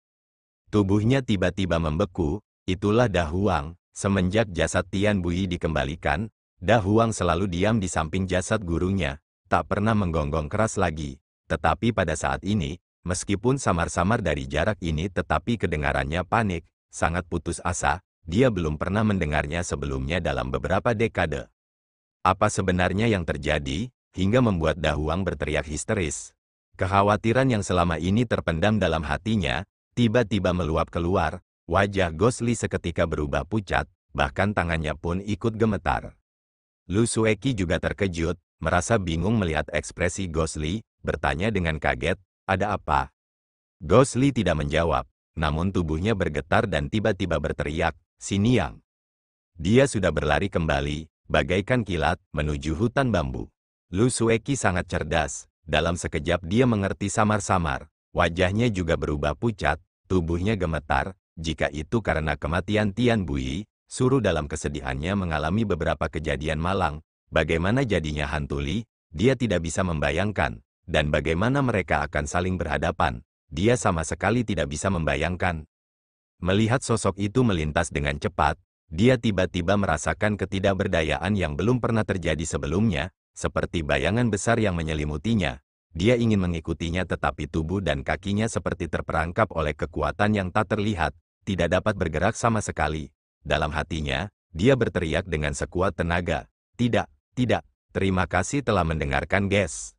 Tubuhnya tiba-tiba membeku, itulah Da Huang. Semenjak jasad Tian Bui dikembalikan, Da Huang selalu diam di samping jasad gurunya, tak pernah menggonggong keras lagi. Tetapi pada saat ini, meskipun samar-samar dari jarak ini tetapi kedengarannya panik, sangat putus asa, dia belum pernah mendengarnya sebelumnya dalam beberapa dekade. Apa sebenarnya yang terjadi, hingga membuat Da Huang berteriak histeris? Kekhawatiran yang selama ini terpendam dalam hatinya, tiba-tiba meluap keluar, wajah Gosli seketika berubah pucat, bahkan tangannya pun ikut gemetar. Lu Sueki juga terkejut, merasa bingung melihat ekspresi Gosli, bertanya dengan kaget, "Ada apa?" Gosli tidak menjawab, namun tubuhnya bergetar dan tiba-tiba berteriak, "Xiniang!" Dia sudah berlari kembali, bagaikan kilat, menuju hutan bambu. Lu Sueki sangat cerdas, dalam sekejap dia mengerti samar-samar, wajahnya juga berubah pucat, tubuhnya gemetar. Jika itu karena kematian Tian Bui, Suru dalam kesedihannya mengalami beberapa kejadian malang. Bagaimana jadinya Hantuli, dia tidak bisa membayangkan. Dan bagaimana mereka akan saling berhadapan, dia sama sekali tidak bisa membayangkan. Melihat sosok itu melintas dengan cepat, dia tiba-tiba merasakan ketidakberdayaan yang belum pernah terjadi sebelumnya, seperti bayangan besar yang menyelimutinya. Dia ingin mengikutinya tetapi tubuh dan kakinya seperti terperangkap oleh kekuatan yang tak terlihat, tidak dapat bergerak sama sekali. Dalam hatinya, dia berteriak dengan sekuat tenaga, "Tidak, tidak, Terima kasih telah mendengarkan, guys.